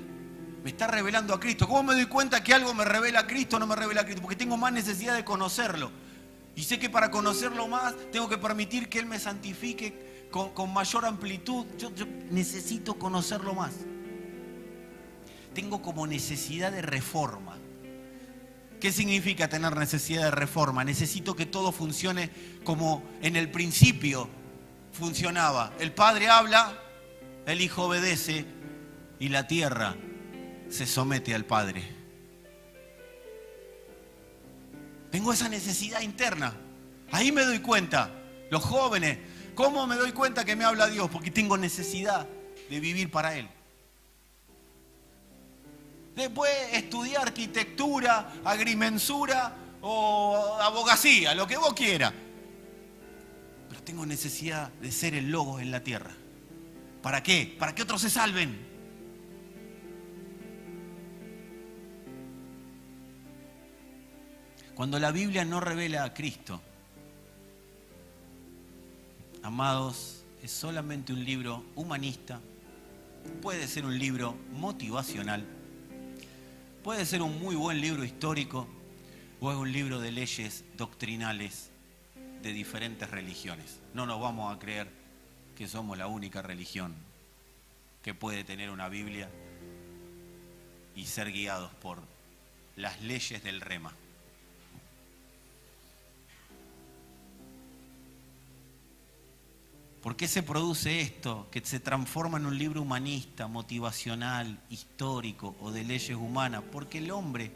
Me está revelando a Cristo. ¿Cómo me doy cuenta que algo me revela a Cristo o no me revela a Cristo? Porque tengo más necesidad de conocerlo. Y sé que para conocerlo más, tengo que permitir que Él me santifique con mayor amplitud. Yo necesito conocerlo más. Tengo como necesidad de reforma. ¿Qué significa tener necesidad de reforma? Necesito que todo funcione como en el principio funcionaba. El Padre habla, el Hijo obedece y la tierra se somete al Padre. Tengo esa necesidad interna. Ahí me doy cuenta. Los jóvenes, ¿cómo me doy cuenta que me habla Dios? Porque tengo necesidad de vivir para Él. Después estudiar arquitectura, agrimensura o abogacía, lo que vos quieras. Pero tengo necesidad de ser el Logos en la tierra. ¿Para qué? Para que otros se salven. Cuando la Biblia no revela a Cristo, amados, es solamente un libro humanista, puede ser un libro motivacional, puede ser un muy buen libro histórico o es un libro de leyes doctrinales de diferentes religiones. No nos vamos a creer que somos la única religión que puede tener una Biblia y ser guiados por las leyes del Rema. ¿Por qué se produce esto? Que se transforma en un libro humanista, motivacional, histórico o de leyes humanas. Porque el hombre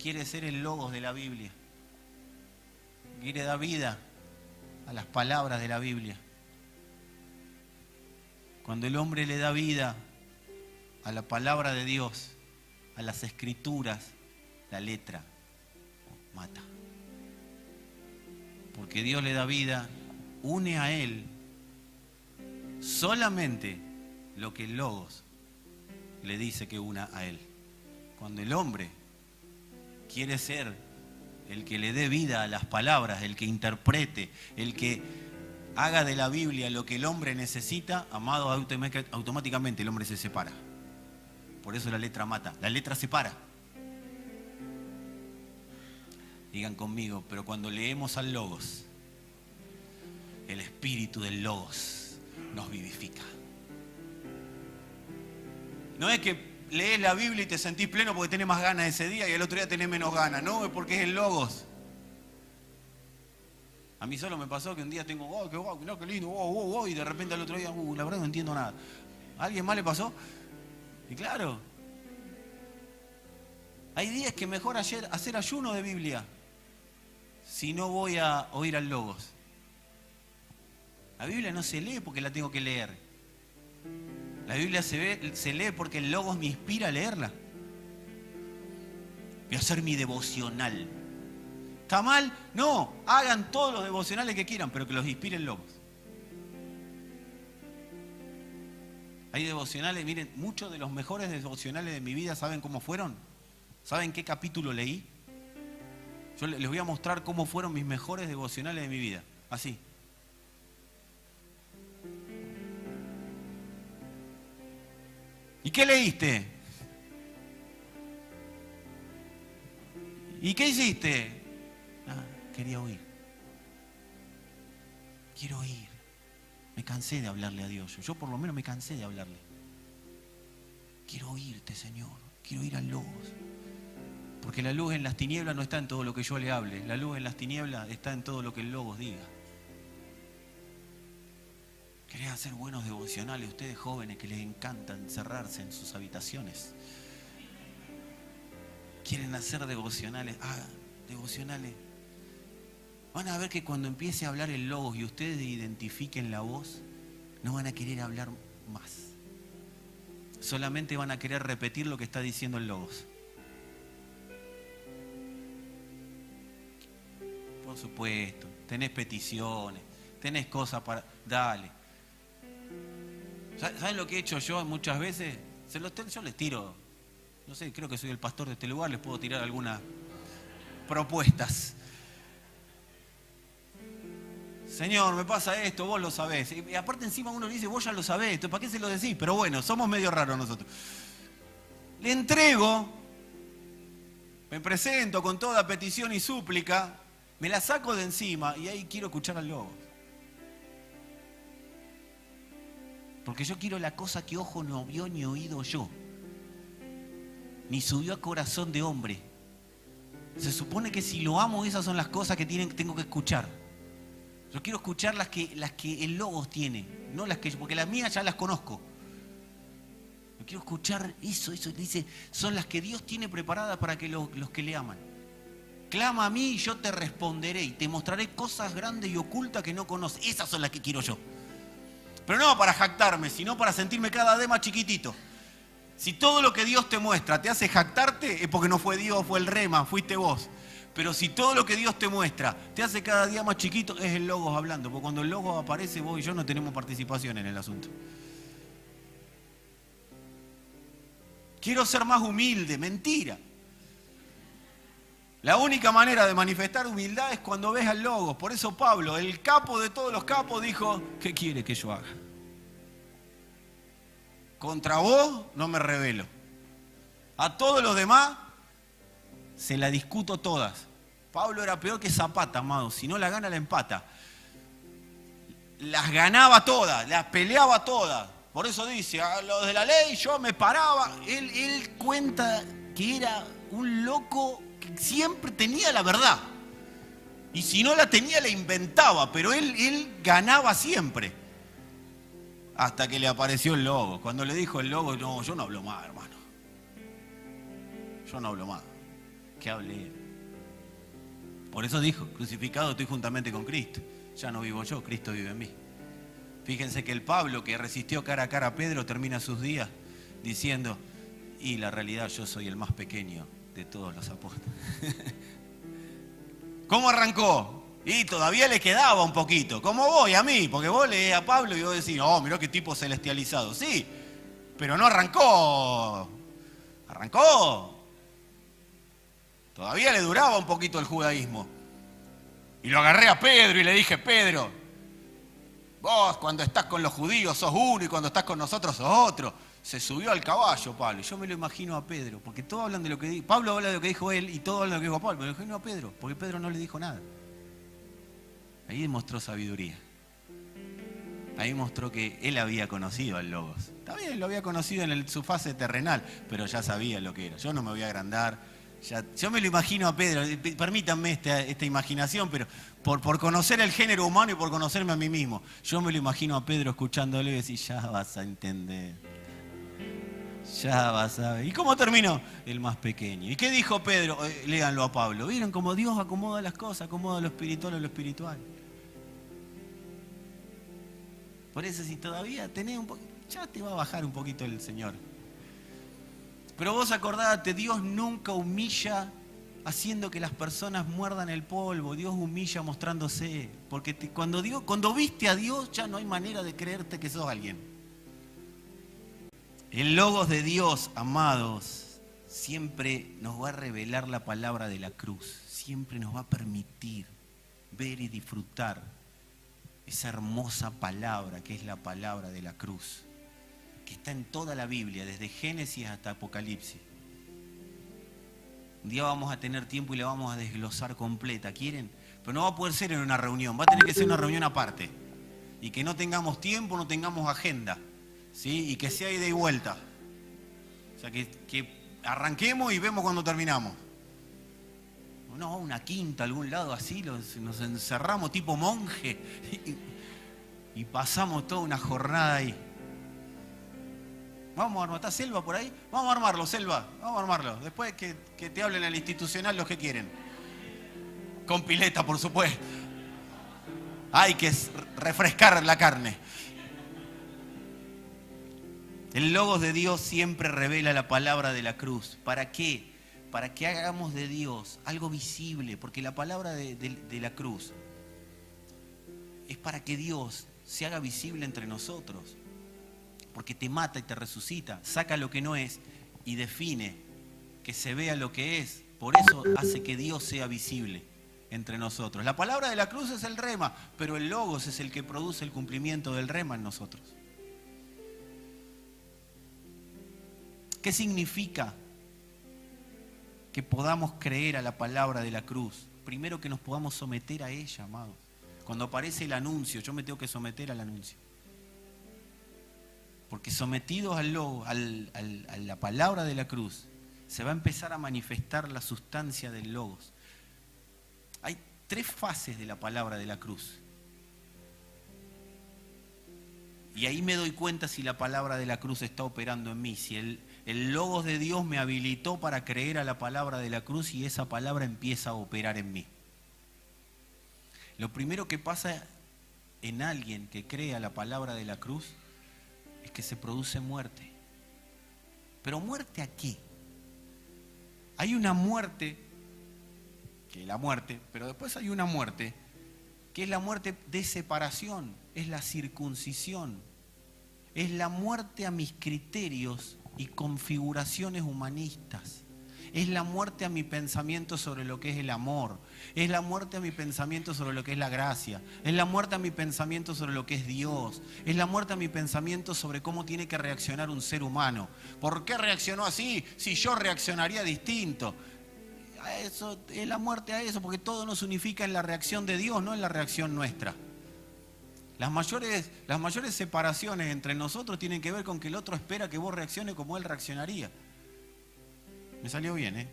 quiere ser el Logos de la Biblia. Quiere dar vida a las palabras de la Biblia. Cuando el hombre le da vida a la palabra de Dios, a las escrituras, la letra mata. Porque Dios le da vida, une a Él solamente lo que el Logos le dice que una a Él. Cuando el hombre quiere ser el que le dé vida a las palabras, el que interprete, el que haga de la Biblia lo que el hombre necesita, amado, automáticamente el hombre se separa. Por eso la letra mata, la letra separa. Digan conmigo, pero cuando leemos al Logos, el espíritu del Logos nos vivifica. No es que lees la Biblia y te sentís pleno porque tenés más ganas ese día y el otro día tenés menos ganas. No, es porque es el Logos. A mí solo me pasó que un día tengo, qué lindo, y de repente al otro día, la verdad no entiendo nada. ¿A alguien más le pasó? Y claro, hay días que mejor hacer ayuno de Biblia si no voy a oír al Logos. La Biblia no se lee porque la tengo que leer. La Biblia se lee porque el Logos me inspira a leerla. Voy a hacer mi devocional. ¿Está mal? No, hagan todos los devocionales que quieran, pero que los inspire el Logos. Hay devocionales, miren, muchos de los mejores devocionales de mi vida, ¿saben cómo fueron? ¿Saben qué capítulo leí? Yo les voy a mostrar cómo fueron mis mejores devocionales de mi vida. Así. ¿Y qué leíste? ¿Y qué hiciste? Quería oír. Quiero oír. Me cansé de hablarle a Dios. Yo por lo menos me cansé de hablarle. Quiero oírte, Señor. Quiero oír al Logos. Porque la luz en las tinieblas no está en todo lo que yo le hable. La luz en las tinieblas está en todo lo que el Logos diga. ¿Querés hacer buenos devocionales? Ustedes jóvenes que les encanta encerrarse en sus habitaciones. ¿Quieren hacer devocionales? Devocionales. Van a ver que cuando empiece a hablar el Logos y ustedes identifiquen la voz, no van a querer hablar más. Solamente van a querer repetir lo que está diciendo el Logos. Por supuesto, tenés peticiones, tenés cosas para... Dale. ¿Saben lo que he hecho yo muchas veces? Yo les tiro, no sé, creo que soy el pastor de este lugar, les puedo tirar algunas propuestas. Señor, me pasa esto, vos lo sabés. Y aparte encima uno le dice, vos ya lo sabés, ¿para qué se lo decís? Pero bueno, somos medio raros nosotros. Le entrego, me presento con toda petición y súplica, me la saco de encima y ahí quiero escuchar al Logos. Porque yo quiero la cosa que ojo no vio ni oído yo, ni subió a corazón de hombre. Se supone que si lo amo, esas son las cosas que tengo que escuchar. Yo quiero escuchar las que el Logos tiene, no las que yo, porque las mías ya las conozco. Yo quiero escuchar eso dice, son las que Dios tiene preparadas para que los que le aman. Clama a mí y yo te responderé y te mostraré cosas grandes y ocultas que no conoces. Esas son las que quiero yo. Pero no para jactarme, sino para sentirme cada vez más chiquitito. Si todo lo que Dios te muestra te hace jactarte, es porque no fue Dios, fue el rema, fuiste vos. Pero si todo lo que Dios te muestra te hace cada día más chiquito, es el Logos hablando. Porque cuando el Logos aparece, vos y yo no tenemos participación en el asunto. Quiero ser más humilde, mentira. La única manera de manifestar humildad es cuando ves al Logos. Por eso Pablo, el capo de todos los capos, dijo, ¿qué quiere que yo haga? Contra vos no me rebelo. A todos los demás se la discuto todas. Pablo era peor que Zapata, amado. Si no la gana, la empata. Las ganaba todas, las peleaba todas. Por eso dice, a los de la ley yo me paraba. Él cuenta que era un loco que siempre tenía la verdad. Y si no la tenía, la inventaba. Pero él ganaba siempre. Hasta que le apareció el Logos. Cuando le dijo el Logos, no, yo no hablo más, hermano. Yo no hablo más. ¿Qué hablé? Por eso dijo, crucificado estoy juntamente con Cristo. Ya no vivo yo, Cristo vive en mí. Fíjense que el Pablo, que resistió cara a cara a Pedro, termina sus días diciendo, y la realidad yo soy el más pequeño de todos los apóstoles. ¿Cómo arrancó? Y todavía le quedaba un poquito, como vos y a mí, porque vos leés a Pablo y vos decís, oh, mirá qué tipo celestializado. Sí, pero no arrancó. Arrancó. Todavía le duraba un poquito el judaísmo. Y lo agarré a Pedro y le dije, Pedro, vos cuando estás con los judíos sos uno y cuando estás con nosotros sos otro. Se subió al caballo Pablo. Y yo me lo imagino a Pedro, porque todos hablan de lo que dijo. Pablo habla de lo que dijo él y todos hablan de lo que dijo Pablo. Me lo imagino a Pedro, porque Pedro no le dijo nada. Ahí demostró sabiduría. Ahí mostró que él había conocido al Logos. Está bien, lo había conocido en su fase terrenal, pero ya sabía lo que era. Yo no me voy a agrandar. Yo me lo imagino a Pedro, permítanme esta imaginación, pero por conocer el género humano y por conocerme a mí mismo, yo me lo imagino a Pedro escuchándole y decir, ya vas a entender, ya vas a ver. ¿Y cómo terminó? El más pequeño. ¿Y qué dijo Pedro? Léanlo a Pablo. ¿Vieron cómo Dios acomoda las cosas, acomoda lo espiritual a lo espiritual? Por eso si todavía tenés un poquito, ya te va a bajar un poquito el Señor. Pero vos acordate, Dios nunca humilla haciendo que las personas muerdan el polvo. Dios humilla mostrándose. Porque cuando viste a Dios ya no hay manera de creerte que sos alguien. El Logos de Dios, amados, siempre nos va a revelar la palabra de la cruz. Siempre nos va a permitir ver y disfrutar esa hermosa palabra que es la palabra de la cruz, que está en toda la Biblia, desde Génesis hasta Apocalipsis. Un día vamos a tener tiempo y la vamos a desglosar completa, ¿quieren? Pero no va a poder ser en una reunión, va a tener que ser una reunión aparte. Y que no tengamos tiempo, no tengamos agenda, ¿sí? Y que sea ida y vuelta. O sea, que arranquemos y vemos cuando terminamos. No, una quinta, algún lado así, nos encerramos tipo monje y pasamos toda una jornada ahí. Vamos a armar, ¿está Selva por ahí? Vamos a armarlo, Selva, vamos a armarlo. Después que te hablen al institucional los que quieren. Con pileta, por supuesto. Hay que refrescar la carne. El Logos de Dios siempre revela la palabra de la cruz. ¿Para qué? Para que hagamos de Dios algo visible. Porque la palabra de la cruz es para que Dios se haga visible entre nosotros. Porque te mata y te resucita. Saca lo que no es y define que se vea lo que es. Por eso hace que Dios sea visible entre nosotros. La palabra de la cruz es el rema, pero el Logos es el que produce el cumplimiento del rema en nosotros. ¿Qué significa que podamos creer a la palabra de la cruz? Primero, que nos podamos someter a ella, amados. Cuando aparece el anuncio, yo me tengo que someter al anuncio. Porque sometidos al Logos, a la palabra de la cruz, se va a empezar a manifestar la sustancia del Logos. Hay 3 fases de la palabra de la cruz. Y ahí me doy cuenta si la palabra de la cruz está operando en mí, si el Logos de Dios me habilitó para creer a la palabra de la cruz y esa palabra empieza a operar en mí. Lo primero que pasa en alguien que cree a la palabra de la cruz es que se produce muerte. ¿Pero muerte a qué? Hay una muerte, que es la muerte, pero después hay una muerte, que es la muerte de separación, es la circuncisión, es la muerte a mis criterios y configuraciones humanistas. Es la muerte a mi pensamiento sobre lo que es el amor. Es la muerte a mi pensamiento sobre lo que es la gracia. Es la muerte a mi pensamiento sobre lo que es Dios. Es la muerte a mi pensamiento sobre cómo tiene que reaccionar un ser humano. ¿Por qué reaccionó así si yo reaccionaría distinto? Eso, es la muerte a eso, porque todo nos unifica en la reacción de Dios, no en la reacción nuestra. Las mayores separaciones entre nosotros tienen que ver con que el otro espera que vos reacciones como él reaccionaría. Me salió bien, ¿eh?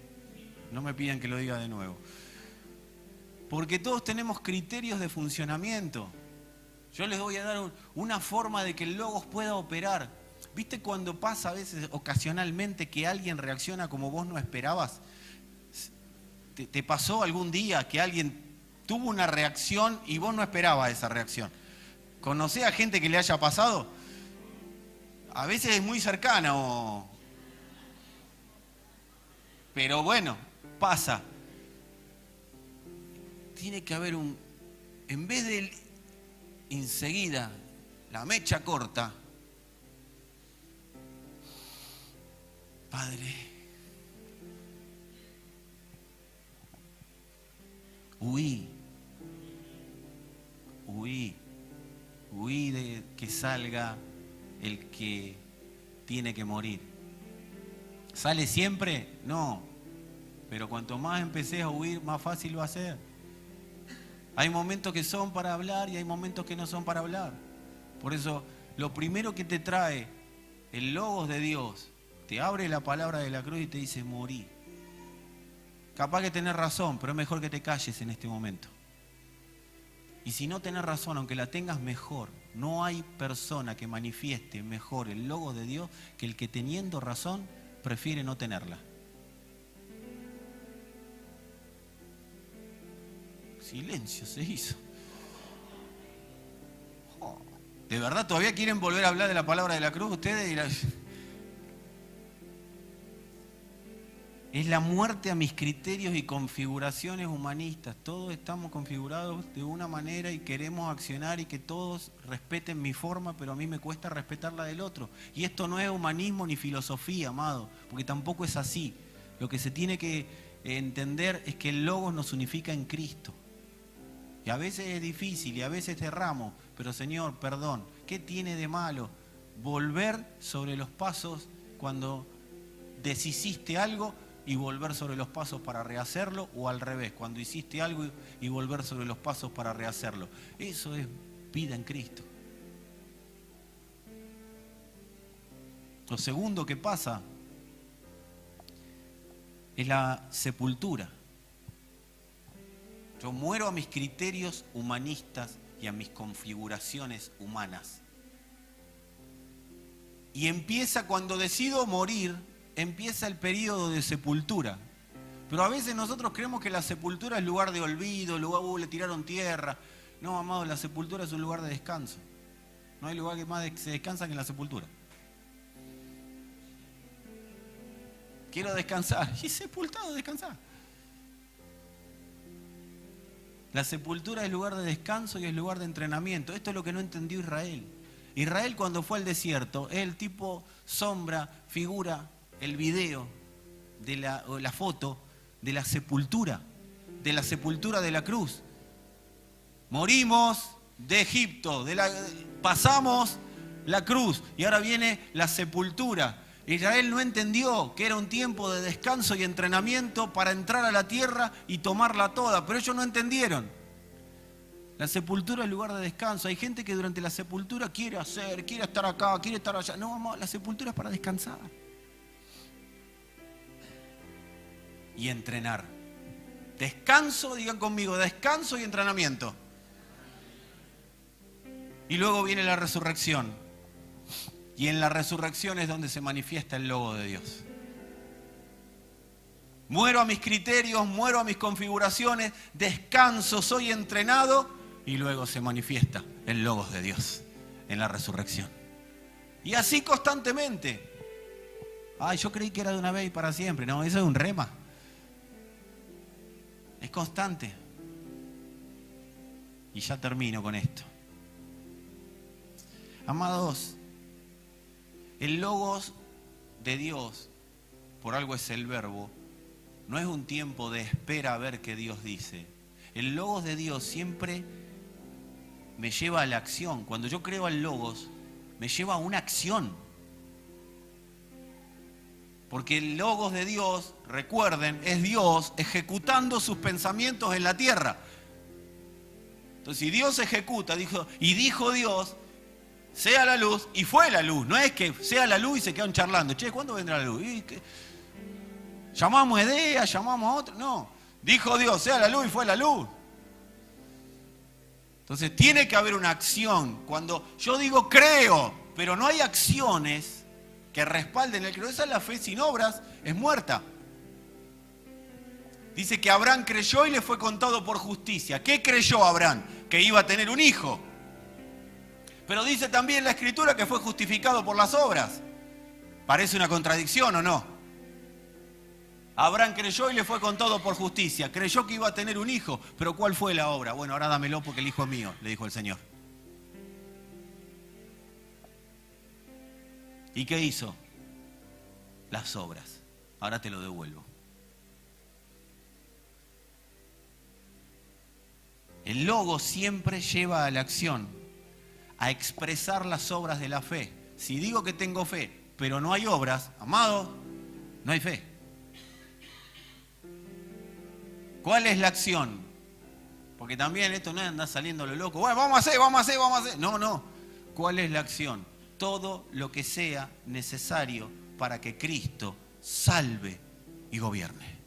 No me pidan que lo diga de nuevo. Porque todos tenemos criterios de funcionamiento. Yo les voy a dar una forma de que el Logos pueda operar. ¿Viste cuando pasa a veces, ocasionalmente, que alguien reacciona como vos no esperabas? ¿Te pasó algún día que alguien tuvo una reacción y vos no esperabas esa reacción? ¿Conocés a gente que le haya pasado? A veces es muy cercana pero bueno, pasa. Tiene que haber en vez de enseguida, la mecha corta, Padre, huí de que salga el que tiene que morir. ¿Sale siempre? No. Pero cuanto más empecé a huir, más fácil va a ser. Hay momentos que son para hablar y hay momentos que no son para hablar. Por eso, lo primero que te trae el Logos de Dios, te abre la palabra de la cruz y te dice, morí. Capaz que tenés razón, pero es mejor que te calles en este momento. Y si no tenés razón, aunque la tengas mejor, no hay persona que manifieste mejor el Logos de Dios que el que teniendo razón prefiere no tenerla. Silencio se hizo. ¿De verdad todavía quieren volver a hablar de la palabra de la cruz ustedes? Es la muerte a mis criterios y configuraciones humanistas. Todos estamos configurados de una manera y queremos accionar y que todos respeten mi forma, pero a mí me cuesta respetar la del otro. Y esto no es humanismo ni filosofía, amado, porque tampoco es así. Lo que se tiene que entender es que el Logos nos unifica en Cristo. Y a veces es difícil y a veces erramos, pero Señor, perdón, ¿qué tiene de malo volver sobre los pasos cuando deshiciste algo y volver sobre los pasos para rehacerlo, o al revés, cuando hiciste algo y volver sobre los pasos para rehacerlo? Eso es vida en Cristo. Lo segundo que pasa es la sepultura. Yo muero a mis criterios humanistas y a mis configuraciones humanas. Y empieza, cuando decido morir, empieza el periodo de sepultura. Pero a veces nosotros creemos que la sepultura es lugar de olvido, lugar, le tiraron tierra. No, amado, la sepultura es un lugar de descanso. No hay lugar que más se descansa que en la sepultura. Quiero descansar. Y sepultado, descansar. La sepultura es lugar de descanso y es lugar de entrenamiento. Esto es lo que no entendió Israel. Israel, cuando fue al desierto, es el tipo sombra, figura, el video de la foto de la sepultura de la cruz. Morimos de Egipto, pasamos la cruz y ahora viene la sepultura. Israel no entendió que era un tiempo de descanso y entrenamiento para entrar a la tierra y tomarla toda, pero ellos no entendieron. La sepultura es lugar de descanso. Hay gente que durante la sepultura quiere estar acá, quiere estar allá. No, amor, la sepultura es para descansar y entrenar. Descanso, digan conmigo, descanso y entrenamiento. Y luego viene la resurrección. Y en la resurrección es donde se manifiesta el Logos de Dios. Muero a mis criterios, muero a mis configuraciones, descanso, soy entrenado y luego se manifiesta el Logos de Dios en la resurrección. Y así constantemente. Ay, yo creí que era de una vez y para siempre. No, eso es un rema. Es constante. Y ya termino con esto. Amados, el Logos de Dios, por algo es el verbo, no es un tiempo de espera a ver qué Dios dice. El Logos de Dios siempre me lleva a la acción. Cuando yo creo al Logos, me lleva a una acción. Porque el Logos de Dios, recuerden, es Dios ejecutando sus pensamientos en la tierra. Entonces, si Dios ejecuta, dijo Dios, sea la luz, y fue la luz. No es que sea la luz y se quedan charlando. Che, ¿cuándo vendrá la luz? Llamamos a Edea, llamamos a otro. No, dijo Dios, sea la luz y fue la luz. Entonces tiene que haber una acción. Cuando yo digo creo, pero no hay acciones que respalden el creo, esa es la fe sin obras, es muerta. Dice que Abraham creyó y le fue contado por justicia. ¿Qué creyó Abraham? Que iba a tener un hijo. Pero dice también la Escritura que fue justificado por las obras. ¿Parece una contradicción o no? Abraham creyó y le fue contado por justicia. Creyó que iba a tener un hijo. ¿Pero cuál fue la obra? Bueno, ahora dámelo porque el hijo es mío, le dijo el Señor. ¿Y qué hizo? Las obras. Ahora te lo devuelvo. El Logos siempre lleva a la acción, a expresar las obras de la fe. Si digo que tengo fe, pero no hay obras, amado, no hay fe. ¿Cuál es la acción? Porque también esto no anda saliendo lo loco. Bueno, vamos a hacer. No. ¿Cuál es la acción? Todo lo que sea necesario para que Cristo salve y gobierne.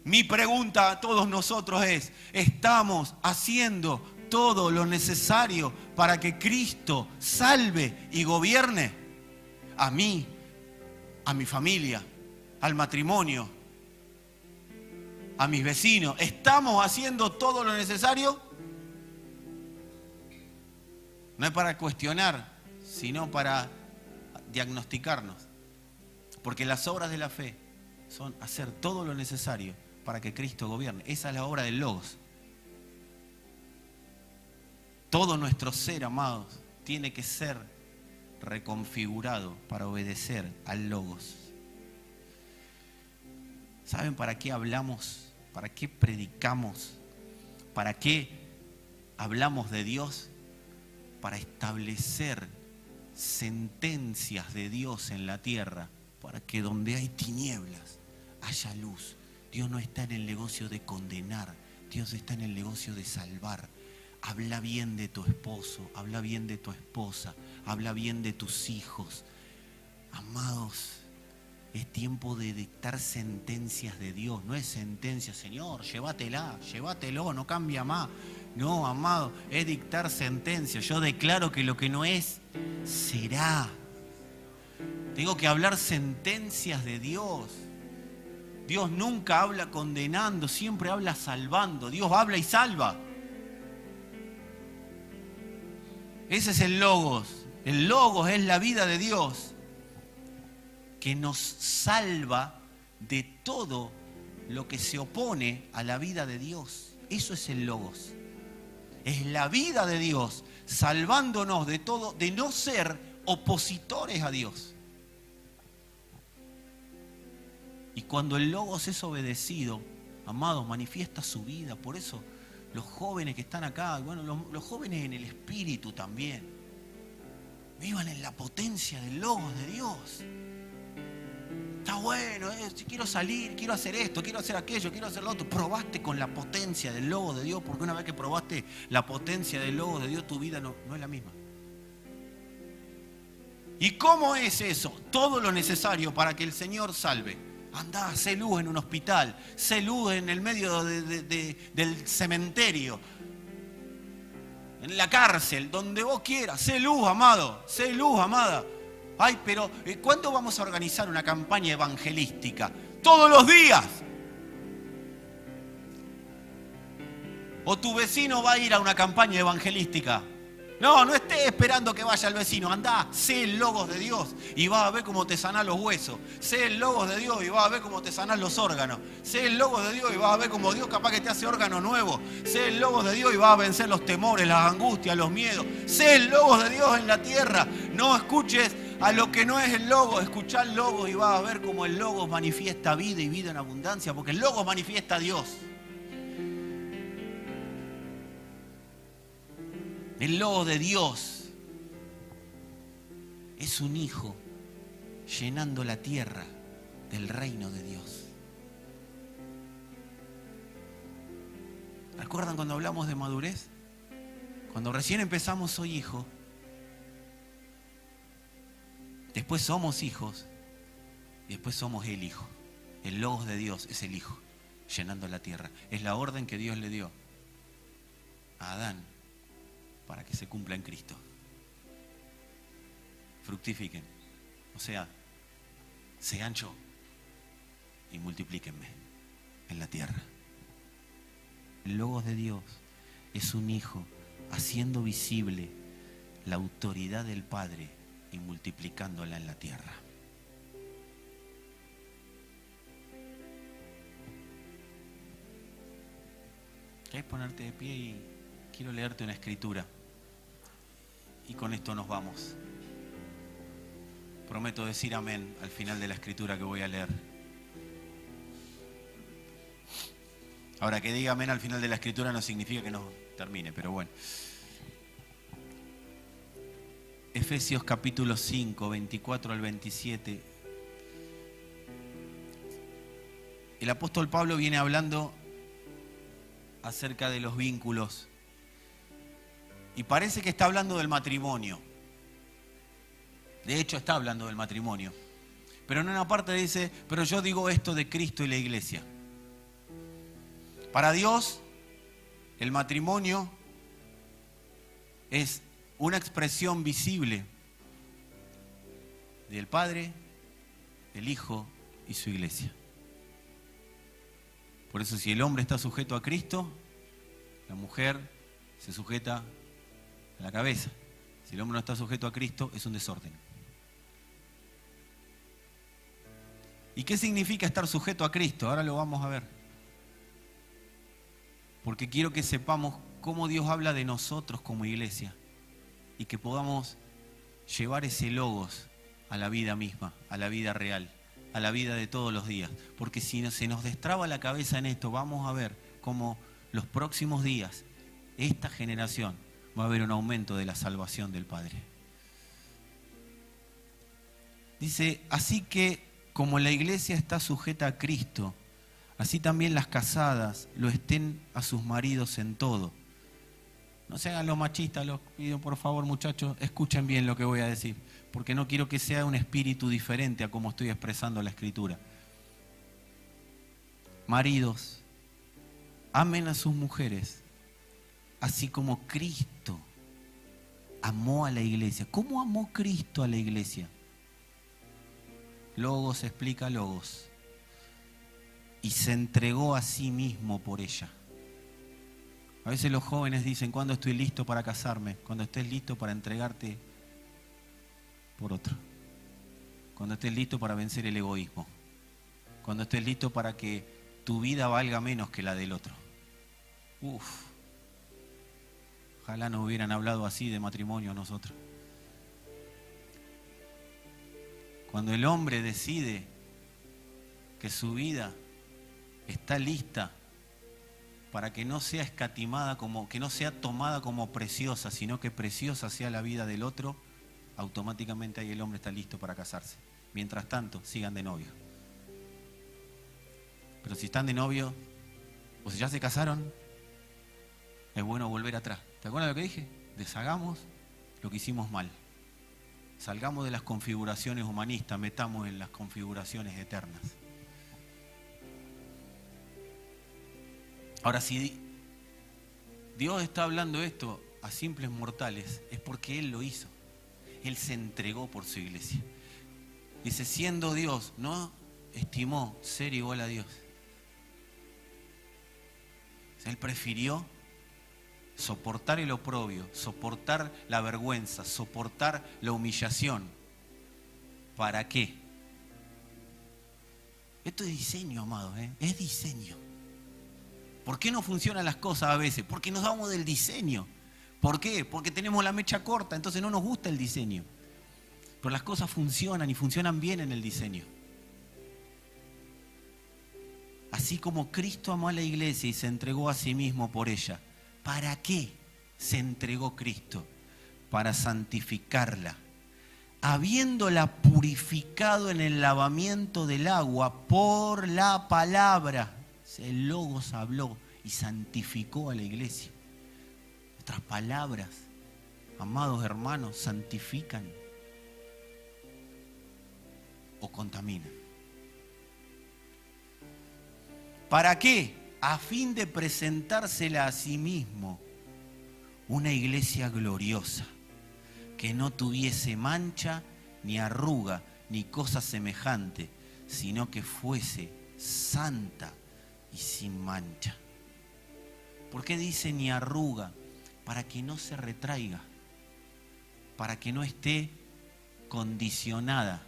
Mi pregunta a todos nosotros es, ¿estamos haciendo todo lo necesario para que Cristo salve y gobierne? A mí, a mi familia, al matrimonio, a mis vecinos. ¿Estamos haciendo todo lo necesario? No es para cuestionar, sino para diagnosticarnos. Porque las obras de la fe son hacer todo lo necesario para que Cristo gobierne. Esa es la obra del Logos. Todo nuestro ser, amados, tiene que ser reconfigurado para obedecer al Logos. ¿Saben para qué hablamos? ¿Para qué predicamos? ¿Para qué hablamos de Dios? Para establecer sentencias de Dios en la tierra, para que donde hay tinieblas haya luz. Dios no está en el negocio de condenar, Dios está en el negocio de salvar. Habla bien de tu esposo, habla bien de tu esposa, habla bien de tus hijos. Amados, es tiempo de dictar sentencias de Dios. No es sentencia, Señor, llévatelo, no cambia más. No, amado, es dictar sentencias. Yo declaro que lo que no es, será. Tengo que hablar sentencias de Dios. Dios nunca habla condenando, siempre habla salvando. Dios habla y salva. Ese es el Logos. El Logos es la vida de Dios que nos salva de todo lo que se opone a la vida de Dios. Eso es el Logos. Es la vida de Dios salvándonos de todo, de no ser opositores a Dios. Y cuando el Logos es obedecido, amados, manifiesta su vida. Por eso los jóvenes que están acá, bueno, los jóvenes en el espíritu también, vivan en la potencia del Logos de Dios. Está bueno, si quiero salir, quiero hacer esto, quiero hacer aquello, quiero hacer lo otro. Probaste con la potencia del Logos de Dios, porque una vez que probaste la potencia del Logos de Dios, tu vida no es la misma. ¿Y cómo es eso? Todo lo necesario para que el Señor salve. Andá, sé luz en un hospital, sé luz en el medio del cementerio, en la cárcel, donde vos quieras. Sé luz, amado, sé luz, amada. Ay, pero ¿cuándo vamos a organizar una campaña evangelística? ¡Todos los días! ¿O tu vecino va a ir a una campaña evangelística? No estés esperando que vaya el vecino. Andá, sé el Logos de Dios y vas a ver cómo te sanás los huesos. Sé el Logos de Dios y vas a ver cómo te sanás los órganos. Sé el Logos de Dios y vas a ver cómo Dios capaz que te hace órgano nuevo. Sé el Logos de Dios y vas a vencer los temores, las angustias, los miedos. Sé el Logos de Dios en la tierra. No escuches a lo que no es el Logos. Escuchá el Logos y vas a ver cómo el Logos manifiesta vida y vida en abundancia, porque el Logos manifiesta a Dios. El Logos de Dios es un hijo llenando la tierra del reino de Dios. ¿Recuerdan cuando hablamos de madurez? Cuando recién empezamos soy hijo, después somos hijos y después somos el hijo. El Logos de Dios es el hijo llenando la tierra. Es la orden que Dios le dio a Adán para que se cumpla en Cristo. Fructifiquen, o sea, sean yo y multiplíquenme en la tierra. El Logos de Dios es un hijo haciendo visible la autoridad del Padre y multiplicándola en la tierra. ¿Querés ponerte de pie? Y quiero leerte una escritura. Y con esto nos vamos. Prometo decir amén al final de la escritura que voy a leer. Ahora, que diga amén al final de la escritura no significa que no termine, pero bueno. Efesios capítulo 5, 24 al 27. El apóstol Pablo viene hablando acerca de los vínculos. Y parece que está hablando del matrimonio. De hecho, está hablando del matrimonio. Pero en una parte dice, pero yo digo esto de Cristo y la iglesia. Para Dios, el matrimonio es una expresión visible del Padre, el Hijo y su iglesia. Por eso, si el hombre está sujeto a Cristo, la mujer se sujeta a la cabeza. Si el hombre no está sujeto a Cristo, es un desorden. ¿Y qué significa estar sujeto a Cristo? Ahora lo vamos a ver. Porque quiero que sepamos cómo Dios habla de nosotros como iglesia y que podamos llevar ese logos a la vida misma, a la vida real, a la vida de todos los días. Porque si se nos destraba la cabeza en esto, vamos a ver cómo los próximos días, esta generación, va a haber un aumento de la salvación del Padre. Dice, así que como la iglesia está sujeta a Cristo, así también las casadas lo estén a sus maridos en todo. No se hagan los machistas, los pido por favor, muchachos, escuchen bien lo que voy a decir, porque no quiero que sea un espíritu diferente a como estoy expresando la Escritura. Maridos, amen a sus mujeres, así como Cristo amó a la iglesia. ¿Cómo amó Cristo a la iglesia? Logos explica Logos. Y se entregó a sí mismo por ella. A veces los jóvenes dicen, ¿cuándo estoy listo para casarme? Cuando estés listo para entregarte por otro. Cuando estés listo para vencer el egoísmo. Cuando estés listo para que tu vida valga menos que la del otro. Ojalá no hubieran hablado así de matrimonio nosotros. Cuando el hombre decide que su vida está lista para que no sea escatimada, que no sea tomada como preciosa, sino que preciosa sea la vida del otro, automáticamente ahí el hombre está listo para casarse. Mientras tanto, sigan de novio. Pero si están de novio, o si ya se casaron, es bueno volver atrás. ¿Te acuerdas de lo que dije? Deshagamos lo que hicimos mal. Salgamos de las configuraciones humanistas, metamos en las configuraciones eternas. Ahora, si Dios está hablando esto a simples mortales, es porque Él lo hizo. Él se entregó por su iglesia. Dice, siendo Dios, no estimó ser igual a Dios. O sea, Él prefirió soportar el oprobio, soportar la vergüenza, soportar la humillación. ¿Para qué? Esto es diseño, amados, es diseño. ¿Por qué no funcionan las cosas a veces? Porque nos damos del diseño. ¿Por qué? Porque tenemos la mecha corta, entonces no nos gusta el diseño. Pero las cosas funcionan y funcionan bien en el diseño. Así como Cristo amó a la iglesia y se entregó a sí mismo por ella. ¿Para qué se entregó Cristo? Para santificarla, habiéndola purificado en el lavamiento del agua por la palabra. El Logos habló y santificó a la iglesia. Nuestras palabras, amados hermanos, santifican o contaminan. ¿Para qué? A fin de presentársela a sí mismo una iglesia gloriosa, que no tuviese mancha, ni arruga, ni cosa semejante, sino que fuese santa y sin mancha. ¿Por qué dice ni arruga? Para que no se retraiga, para que no esté condicionada,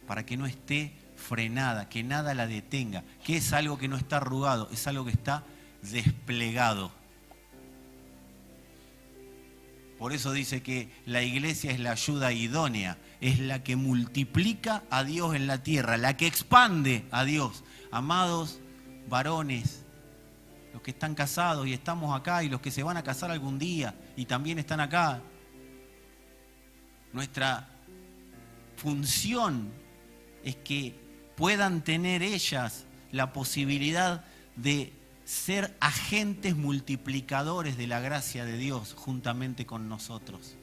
para que no esté frenada, que nada la detenga. ¿Qué es algo que no está arrugado? Es algo que está desplegado. Por eso dice que la iglesia es la ayuda idónea, es la que multiplica a Dios en la tierra, la que expande a Dios. Amados varones, los que están casados y estamos acá y los que se van a casar algún día y también están acá, nuestra función es que puedan tener ellas la posibilidad de ser agentes multiplicadores de la gracia de Dios juntamente con nosotros.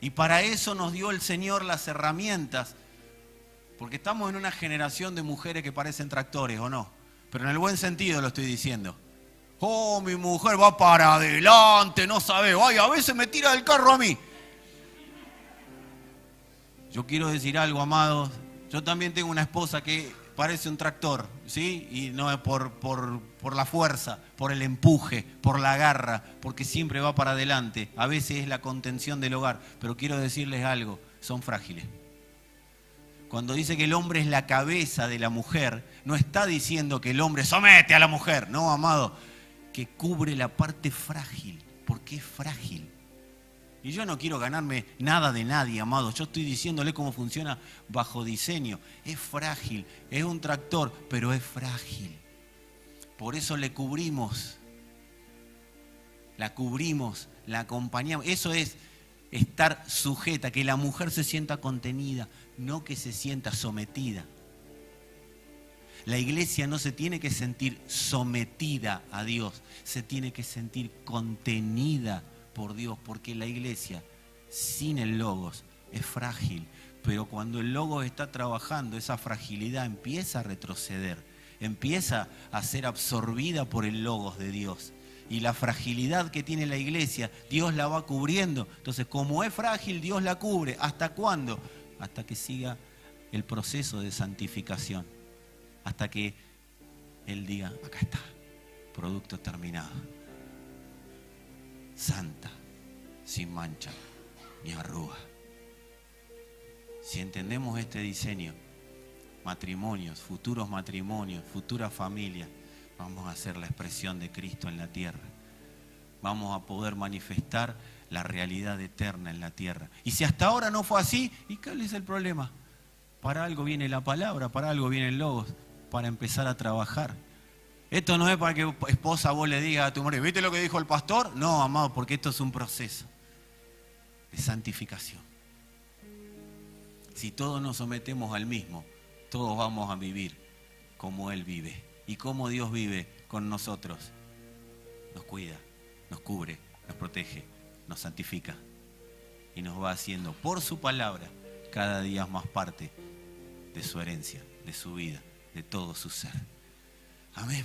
Y para eso nos dio el Señor las herramientas, porque estamos en una generación de mujeres que parecen tractores, ¿o no? Pero en el buen sentido lo estoy diciendo. Oh, mi mujer va para adelante, no sabe, ay, a veces me tira del carro a mí. Yo quiero decir algo, amados. Yo también tengo una esposa que parece un tractor, ¿sí? Y no es por la fuerza, por el empuje, por la garra, porque siempre va para adelante. A veces es la contención del hogar, pero quiero decirles algo, son frágiles. Cuando dice que el hombre es la cabeza de la mujer, no está diciendo que el hombre somete a la mujer. No, amado, que cubre la parte frágil, porque es frágil. Y yo no quiero ganarme nada de nadie, amado. Yo estoy diciéndole cómo funciona bajo diseño. Es frágil, es un tractor, pero es frágil. Por eso le cubrimos. La cubrimos, la acompañamos. Eso es estar sujeta, que la mujer se sienta contenida, no que se sienta sometida. La iglesia no se tiene que sentir sometida a Dios, se tiene que sentir contenida por Dios, porque la iglesia sin el logos es frágil, pero cuando el logos está trabajando, esa fragilidad empieza a retroceder, empieza a ser absorbida por el logos de Dios. Y la fragilidad que tiene la iglesia, Dios la va cubriendo. Entonces, como es frágil, Dios la cubre. ¿Hasta cuándo? Hasta que siga el proceso de santificación. Hasta que Él diga, acá está, producto terminado. Santa, sin mancha ni arruga. Si entendemos este diseño, matrimonios, futuras familias, vamos a hacer la expresión de Cristo en la tierra. Vamos a poder manifestar la realidad eterna en la tierra. Y si hasta ahora no fue así, ¿y cuál es el problema? Para algo viene la palabra, para algo viene el logos, para empezar a trabajar. Esto no es para que esposa vos le diga a tu marido, ¿viste lo que dijo el pastor? No, amado, porque esto es un proceso de santificación. Si todos nos sometemos al mismo, todos vamos a vivir como Él vive. Y cómo Dios vive con nosotros. Nos cuida, nos cubre, nos protege, nos santifica. Y nos va haciendo por su palabra cada día más parte de su herencia, de su vida, de todo su ser. Amén.